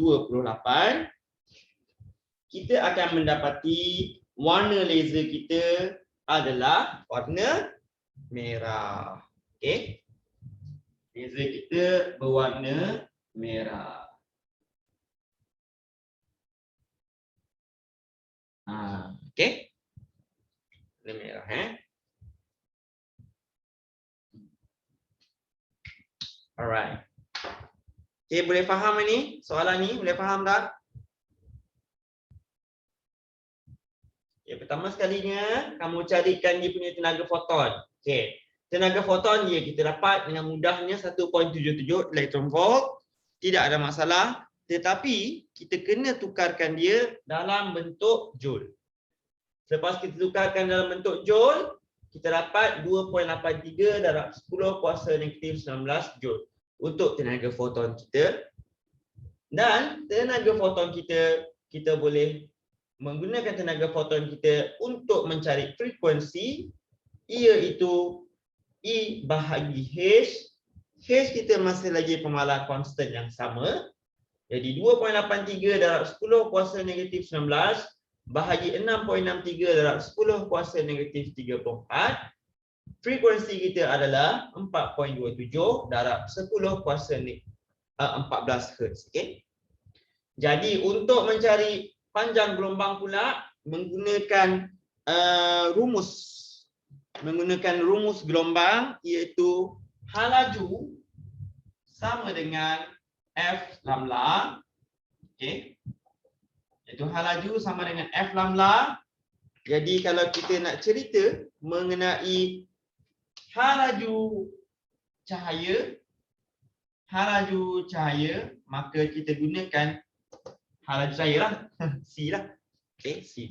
kita akan mendapati warna laser kita adalah warna merah. Okey. Laser kita berwarna merah. Okey. Warna merah Alright. Okey, boleh faham ini? Soalan ni boleh faham tak? Ya, pertama sekalinya kamu carikan dia punya tenaga foton. Okey. Tenaga foton dia kita dapat dengan mudahnya 1.77 elektron volt. Tidak ada masalah, tetapi kita kena tukarkan dia dalam bentuk joule. Selepas kita tukarkan dalam bentuk joule, kita dapat 2.83 darab 10 kuasa negatif 19 joule untuk tenaga foton kita. Dan tenaga foton kita boleh menggunakan tenaga foton kita untuk mencari frekuensi, iaitu E bahagi H. H kita masih lagi pemalar konstan yang sama. Jadi 2.83 darab 10 kuasa negatif 19 bahagi 6.63 darab 10 kuasa negatif 34. Frekuensi kita adalah 4.27 darab 10 kuasa 14 Hz. Okay? Jadi untuk mencari panjang gelombang pula menggunakan rumus gelombang, iaitu H laju sama dengan F lambda. Okey. Iaitu H laju sama dengan F lambda. Jadi kalau kita nak cerita mengenai H laju cahaya, maka kita gunakan H laju cahaya lah. C lah. Okey, C.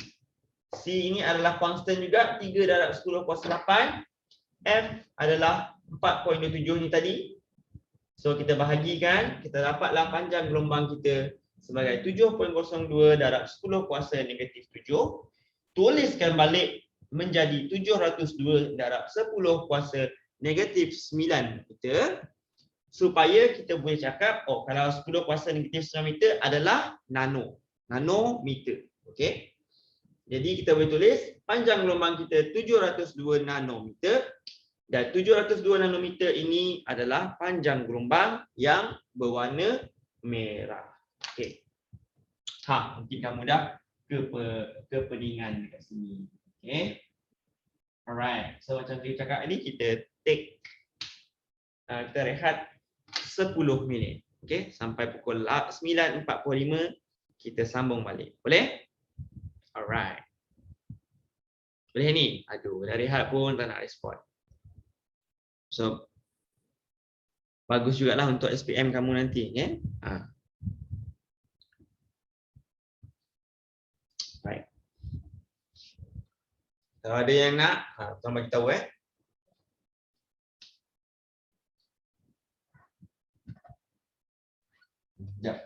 C ini adalah konstan juga, 3 darab 10 kuasa 8. F adalah 4.27 ni tadi. So kita bahagikan, kita dapatlah panjang gelombang kita sebagai 7.02 darab 10 kuasa negatif 7. Tuliskan balik menjadi 702 darab 10 kuasa negatif 9 meter. Supaya kita boleh cakap, oh kalau 10 kuasa negatif 9 meter adalah nanometer. Okey. Jadi kita boleh tulis panjang gelombang kita 702 nanometer. Dan 702 nanometer ini adalah panjang gelombang yang berwarna merah. Okey. Mungkin kamu dah kepeningan dekat sini. Okey. Alright. So macam kita cakap tadi, kita take kita rehat 10 minit. Okey, sampai pukul 9.45 kita sambung balik. Boleh? Alright. Boleh ni? Aduh, dah rehat pun tak nak respon. So bagus jugalah untuk SPM kamu nanti, ya. Right. Kalau ada yang nak, tolong bagi tahu Sekejap.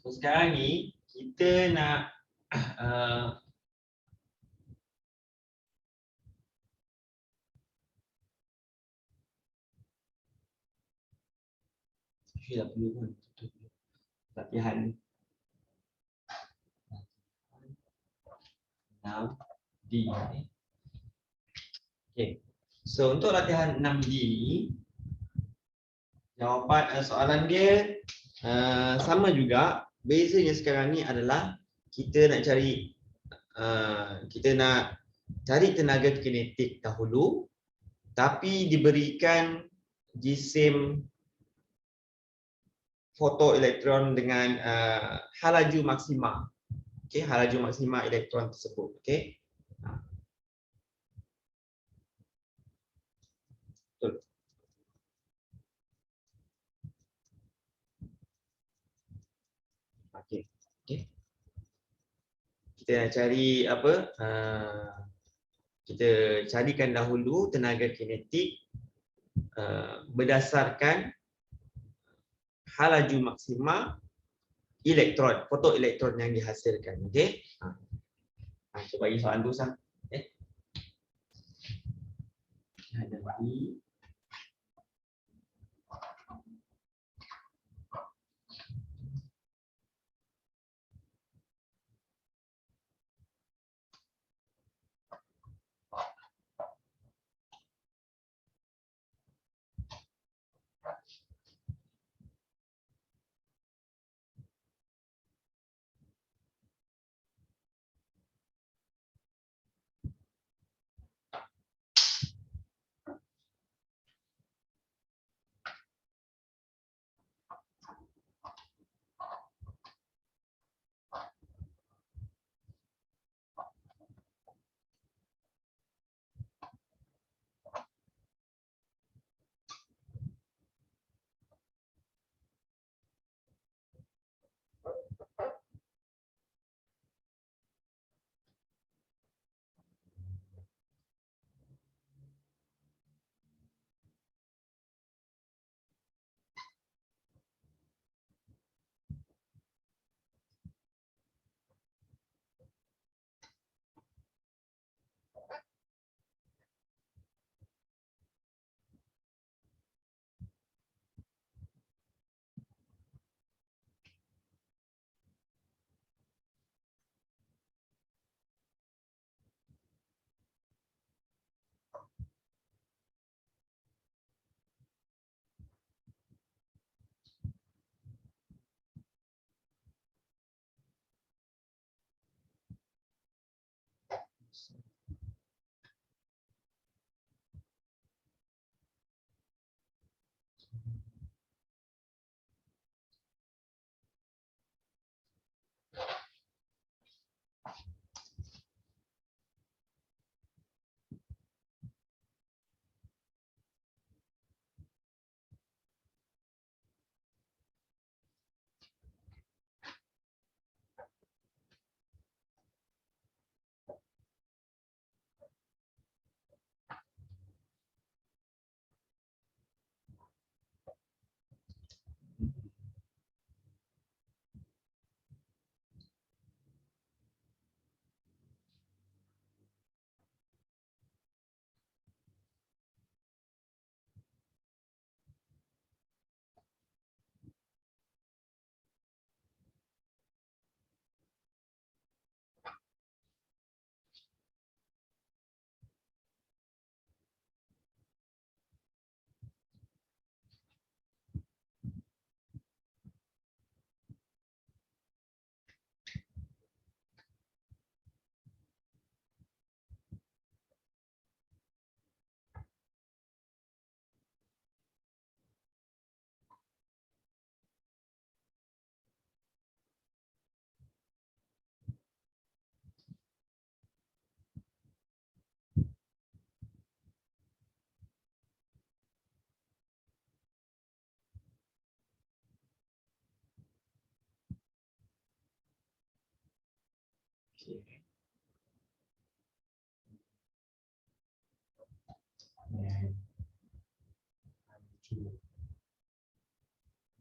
So sekarang ni kita nak dah perlu pun latihan 6D. Okay. So untuk latihan 6D ni, jawapan soalan dia sama juga. Bezanya sekarang ni adalah kita nak cari tenaga kinetik dahulu, tapi diberikan jisim fotoelektron dengan halaju maksima. Okey, halaju maksima elektron tersebut. Okey. Betul. Okey. Okey. Kita nak cari apa? Kita carikan dahulu tenaga kinetik berdasarkan halaju maksima elektron, fotoelektron yang dihasilkan. Okey. Cuba bagi soalan dulu sah. Okey. Hadapi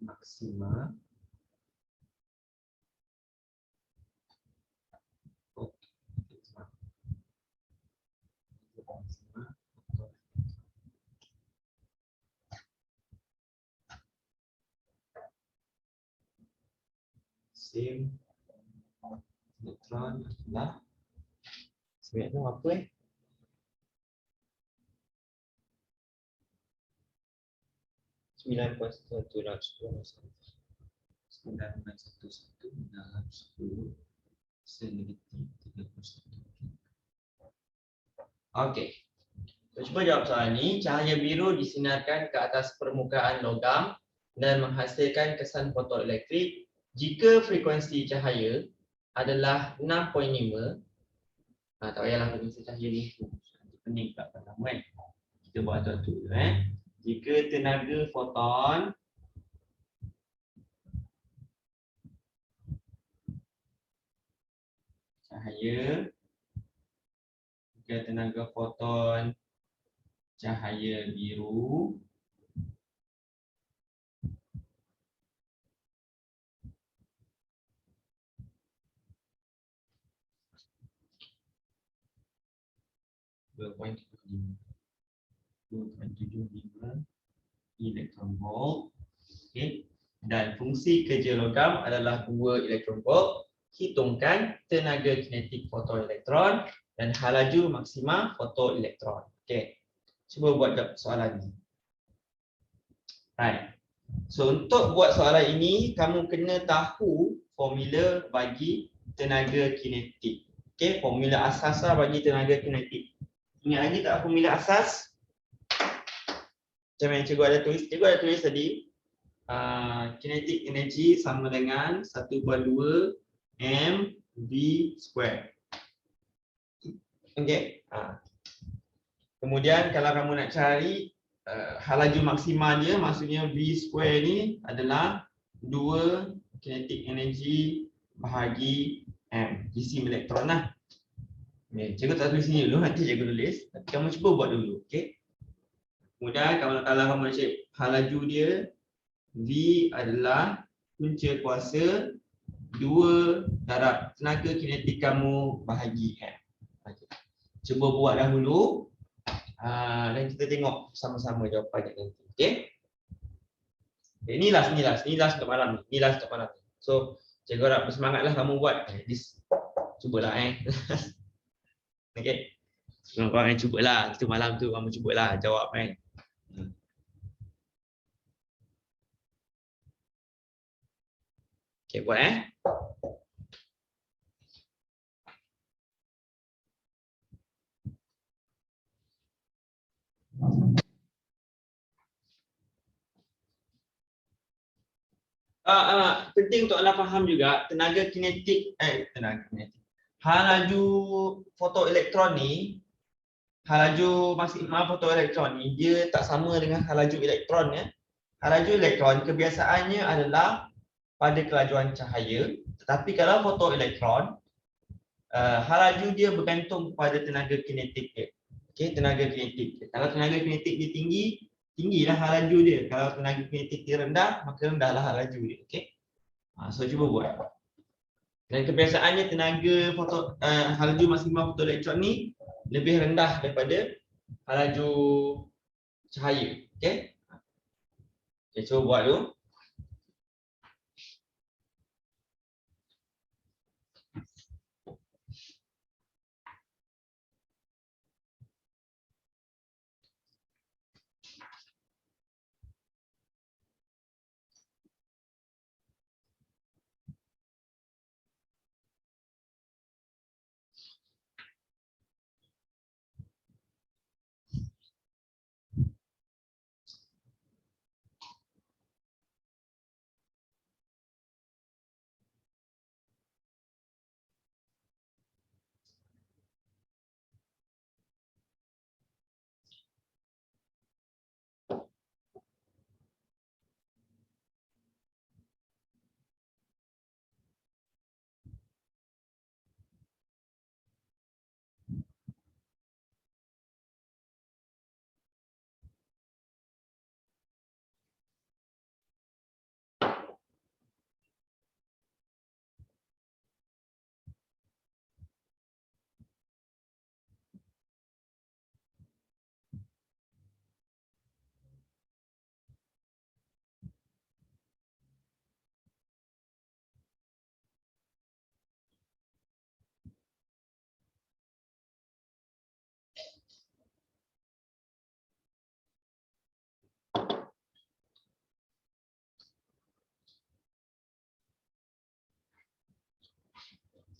maksima Musim elektron adalah sebenarnya apa eh? Sembilan kuasa satu dalam 9,11 dalam 10 negatif 31. Okey. Cuba jawab soalan ni. Cahaya biru disinarkan ke atas permukaan logam dan menghasilkan kesan fotoelektrik jika frekuensi cahaya adalah 6.5. Tak payahlah frekuensi cahaya ni. Pening tak pertama kan. Kita buat satu-satu Jika tenaga foton cahaya cahaya biru elektron volt. Okey. Dan fungsi kerja logam adalah 2 elektron volt. Hitungkan tenaga kinetik fotoelektron dan halaju maksima fotoelektron. Okey. Cuba buat soalan ni. Right. So untuk buat soalan ini kamu kena tahu formula bagi tenaga kinetik. Okey, formula asas lah bagi tenaga kinetik. Ingat lagi tak formula asas? Macam yang cikgu ada tulis. Cikgu ada tulis tadi. Kinetic energy sama dengan 1/2 mv square. Okey. Kemudian kalau kamu nak cari halaju maksima dia, maksudnya v square ni adalah 2 kinetic energy bahagi m. Isi elektron lah. Okay. Cikgu tak tulis sini dulu, nanti cikgu tulis. Tapi kamu cuba buat dulu. Okey. Kemudian kalau kamu nak cari halaju dia, V adalah punca kuasa 2 darab tenaga kinetik kamu bahagi M. Cuba buat dahulu dan kita tengok sama-sama jawapannya nanti. Okey. Ini last untuk malam ni. Ini last untuk malam ni. So, cikgu harap bersemangatlah kamu buat. Cubalah Okey. Korang cubalah. Itu malam tu kamu cubalah jawab Okey, buat penting untuk anda faham juga tenaga kinetik halaju fotoelektron ni, halaju maksima fotoelektron ni dia tak sama dengan halaju elektron ya. Halaju elektron kebiasaannya adalah pada kelajuan cahaya, tetapi kalau fotoelektron halaju dia bergantung pada tenaga kinetik dia. Okey, tenaga kinetik dia. Kalau tenaga kinetik dia tinggi, tinggilah halaju dia. Kalau tenaga kinetik dia rendah, maka rendahlah halaju dia. Okey. So cuba buat. Dan kebiasaannya tenaga halaju maksima fotoelektron ni lebih rendah daripada halaju cahaya. Okey. Okay, cuba buat dulu.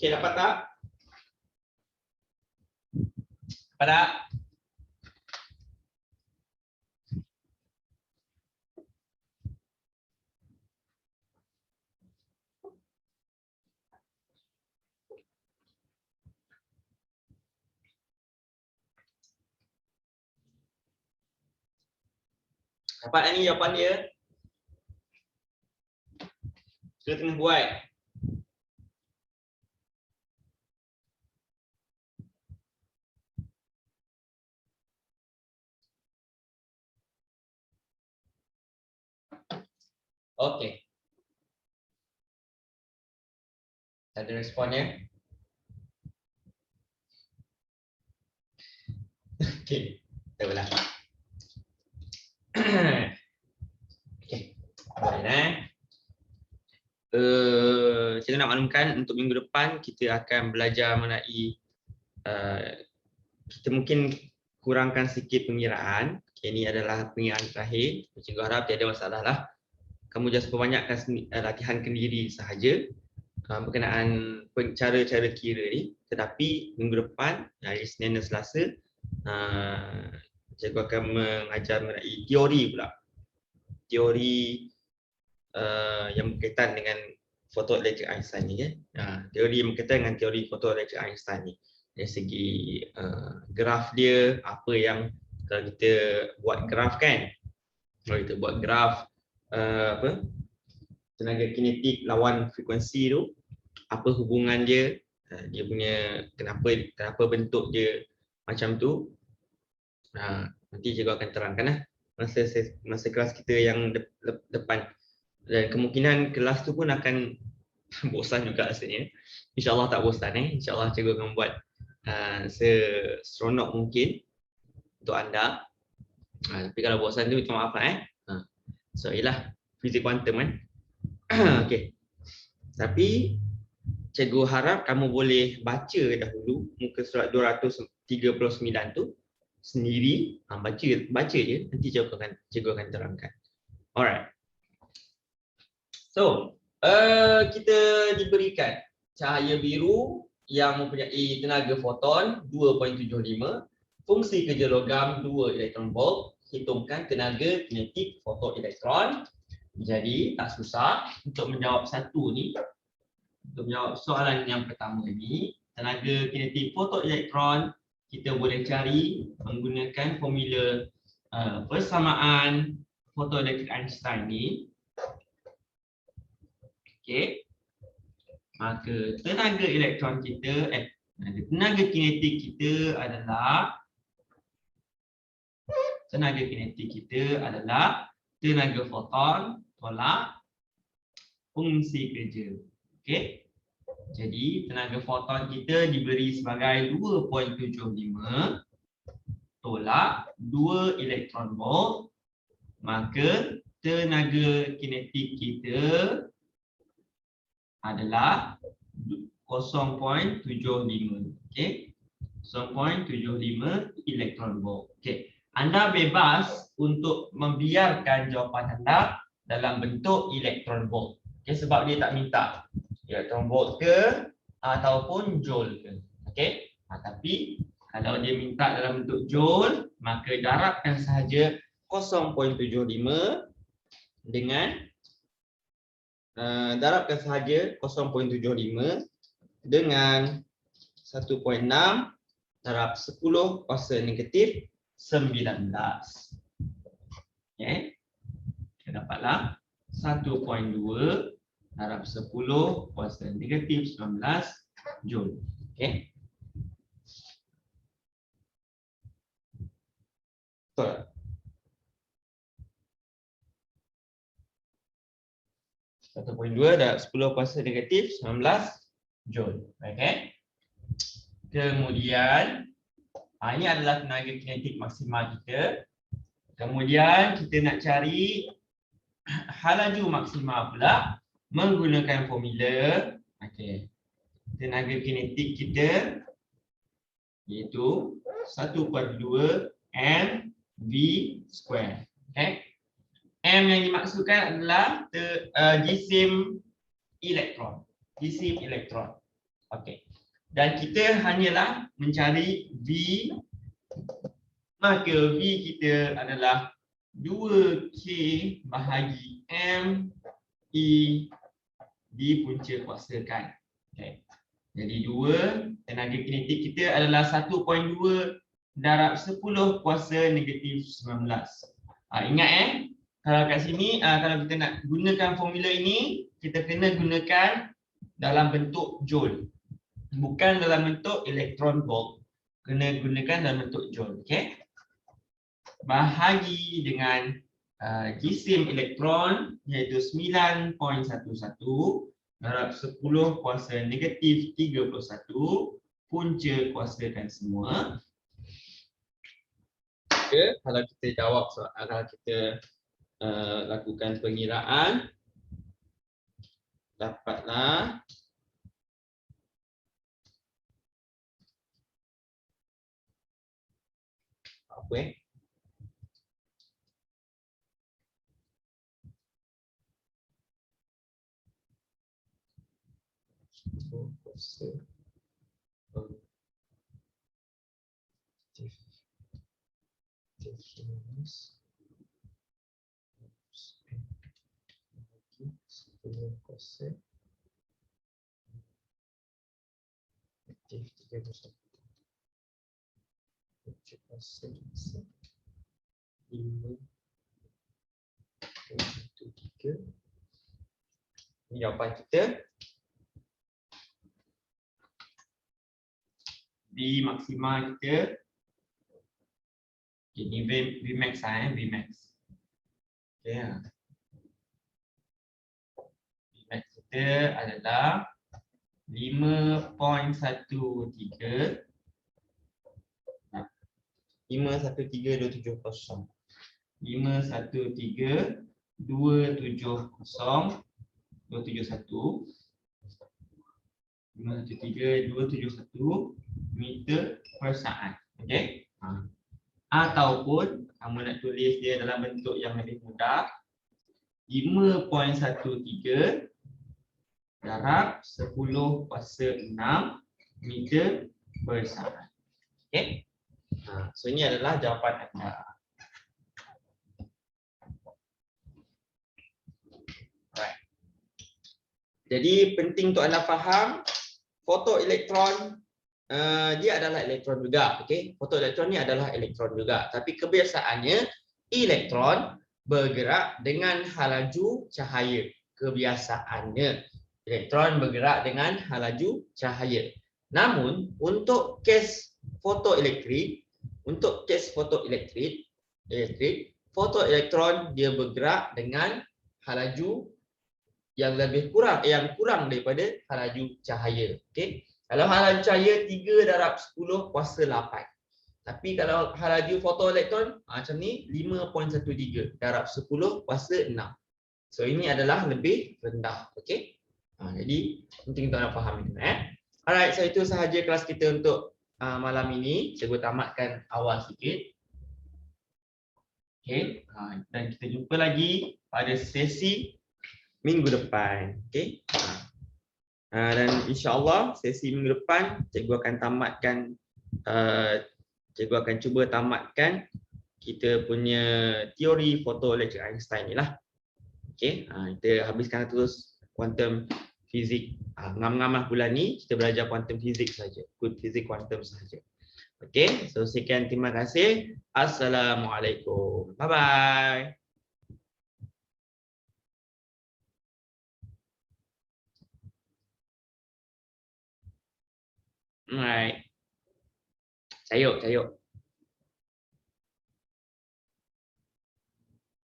Okey, dapat tak? Dapat tak? Dapat tak ni jawapan dia? Kita tengah buat. Okey. Tak ada respon ya? Okey. Tak apalah. Okey. Baik saya nak maklumkan untuk minggu depan kita akan belajar mengenai kita mungkin kurangkan sikit pengiraan. Okay, ini adalah pengiraan terakhir. Cikgu harap tiada masalah lah. Kamu just perbanyakkan latihan kendiri sahaja berkenaan cara-cara kira ni. Tetapi minggu depan, hari Senin dan Selasa, cikgu akan mengajar mengenai teori pula. Teori yang berkaitan dengan fotoelektrik Einstein ni. Teori yang berkaitan dengan teori fotoelektrik Einstein ni. Dari segi graf dia, apa yang kalau kita buat graf kan, kalau kita buat graf tenaga kinetik lawan frekuensi tu, apa hubungan dia, dia punya kenapa bentuk dia macam tu, nanti cikgu akan terangkan lah masa kelas kita yang depan. Dan kemungkinan kelas tu pun akan bosan juga rasanya. InsyaAllah tak bosan InsyaAllah cikgu akan buat seseronok mungkin untuk anda. Tapi kalau bosan tu minta maaf lah So ialah fizik kuantum kan. Okey. Tapi cikgu harap kamu boleh baca dahulu muka surat 239 tu sendiri. Baca je, nanti cikgu akan terangkan. Alright. So, kita diberikan cahaya biru yang mempunyai tenaga foton 2.75, fungsi kerja logam 2 elektron volt, hitungkan tenaga kinetik fotoelektron. Jadi tak susah untuk menjawab satu ni. Untuk menjawab soalan yang pertama ni, tenaga kinetik fotoelektron kita boleh cari menggunakan formula persamaan fotoelektrik Einstein ni. Okey. Maka tenaga elektron kita tenaga kinetik kita adalah tenaga foton tolak fungsi kerja. Okey. Jadi tenaga foton kita diberi sebagai 2.75 tolak 2 elektron volt, maka tenaga kinetik kita adalah 0.75. Okey. 0.75 elektron volt. Okey. Anda bebas untuk membiarkan jawapan anda dalam bentuk elektron volt. Okey, sebab dia tak minta elektron volt ke ataupun joule ke. Okey. Tapi kalau dia minta dalam bentuk joule, maka darabkan sahaja 0.75 dengan darabkan sahaja 0.75 dengan 1.6 darab 10 kuasa negatif 19. Okey. Kita dapatlah 1.2 darab 10 kuasa negatif 19 joule. Okey. Betul. 1.2 darab 10 kuasa negatif 19 joule. Okey. Kemudian ini adalah tenaga kinetik maksimal kita. Kemudian kita nak cari halaju maksimal pula menggunakan formula. Okey. Tenaga kinetik kita iaitu 1/2 mv². Okey. M yang dimaksudkan adalah jisim elektron. Okey. Dan kita hanyalah mencari V, maka V kita adalah 2K bahagi M E dipunca kuasakan. Okay. Jadi 2 tenaga kinetik kita adalah 1.2 darab 10 kuasa negatif 19. Ingat kalau kat sini kalau kita nak gunakan formula ini, kita kena gunakan dalam bentuk joule. Bukan dalam bentuk elektron volt. Kena gunakan dalam bentuk joule. Okay? Bahagi dengan jisim elektron iaitu 9.11 darab 10 kuasa negatif 31 punca kuasakan semua. Okay, kalau kita jawab soal, kalau kita lakukan pengiraan, dapatlah apa ini jawapan kita. V maksimal kita. Ini Vmax Vmax. Okay. Vmax kita adalah 5.13 513.270 meter per saat. Okey. Ataupun kamu nak tulis dia dalam bentuk yang lebih mudah, 5.13 darab 10 kuasa 6 meter per saat. Okey. So ini adalah jawapan anda. Alright. Jadi penting untuk anda faham, fotoelektron dia adalah elektron juga. Okey, fotoelektron ni adalah elektron juga, tapi kebiasaannya elektron bergerak dengan halaju cahaya. Kebiasaannya elektron bergerak dengan halaju cahaya. Namun untuk kes fotoelektrik, fotoelektron dia bergerak dengan halaju yang kurang daripada halaju cahaya. Okey. Kalau halaju cahaya 3 darab 10 kuasa 8. Tapi kalau halaju fotoelektron macam ni 5.13 darab 10 kuasa 6. So ini adalah lebih rendah. Okey. Jadi penting untuk anda faham ini. Alright, so itu sahaja kelas kita untuk malam ini. Cikgu tamatkan awal sikit. Okey. Dan kita jumpa lagi pada sesi minggu depan. Okey. Dan insya-Allah sesi minggu depan cikgu akan tamatkan cikgu akan cuba tamatkan kita punya teori fotoelektrik Einstein ni lah. Okey, kita habiskan terus quantum fizik. Ngam-ngam lah bulan ni kita belajar quantum fizik saja, good fizik quantum saja. Okey, so sekian, terima kasih. Assalamualaikum. Bye bye. Alright. Sayuk.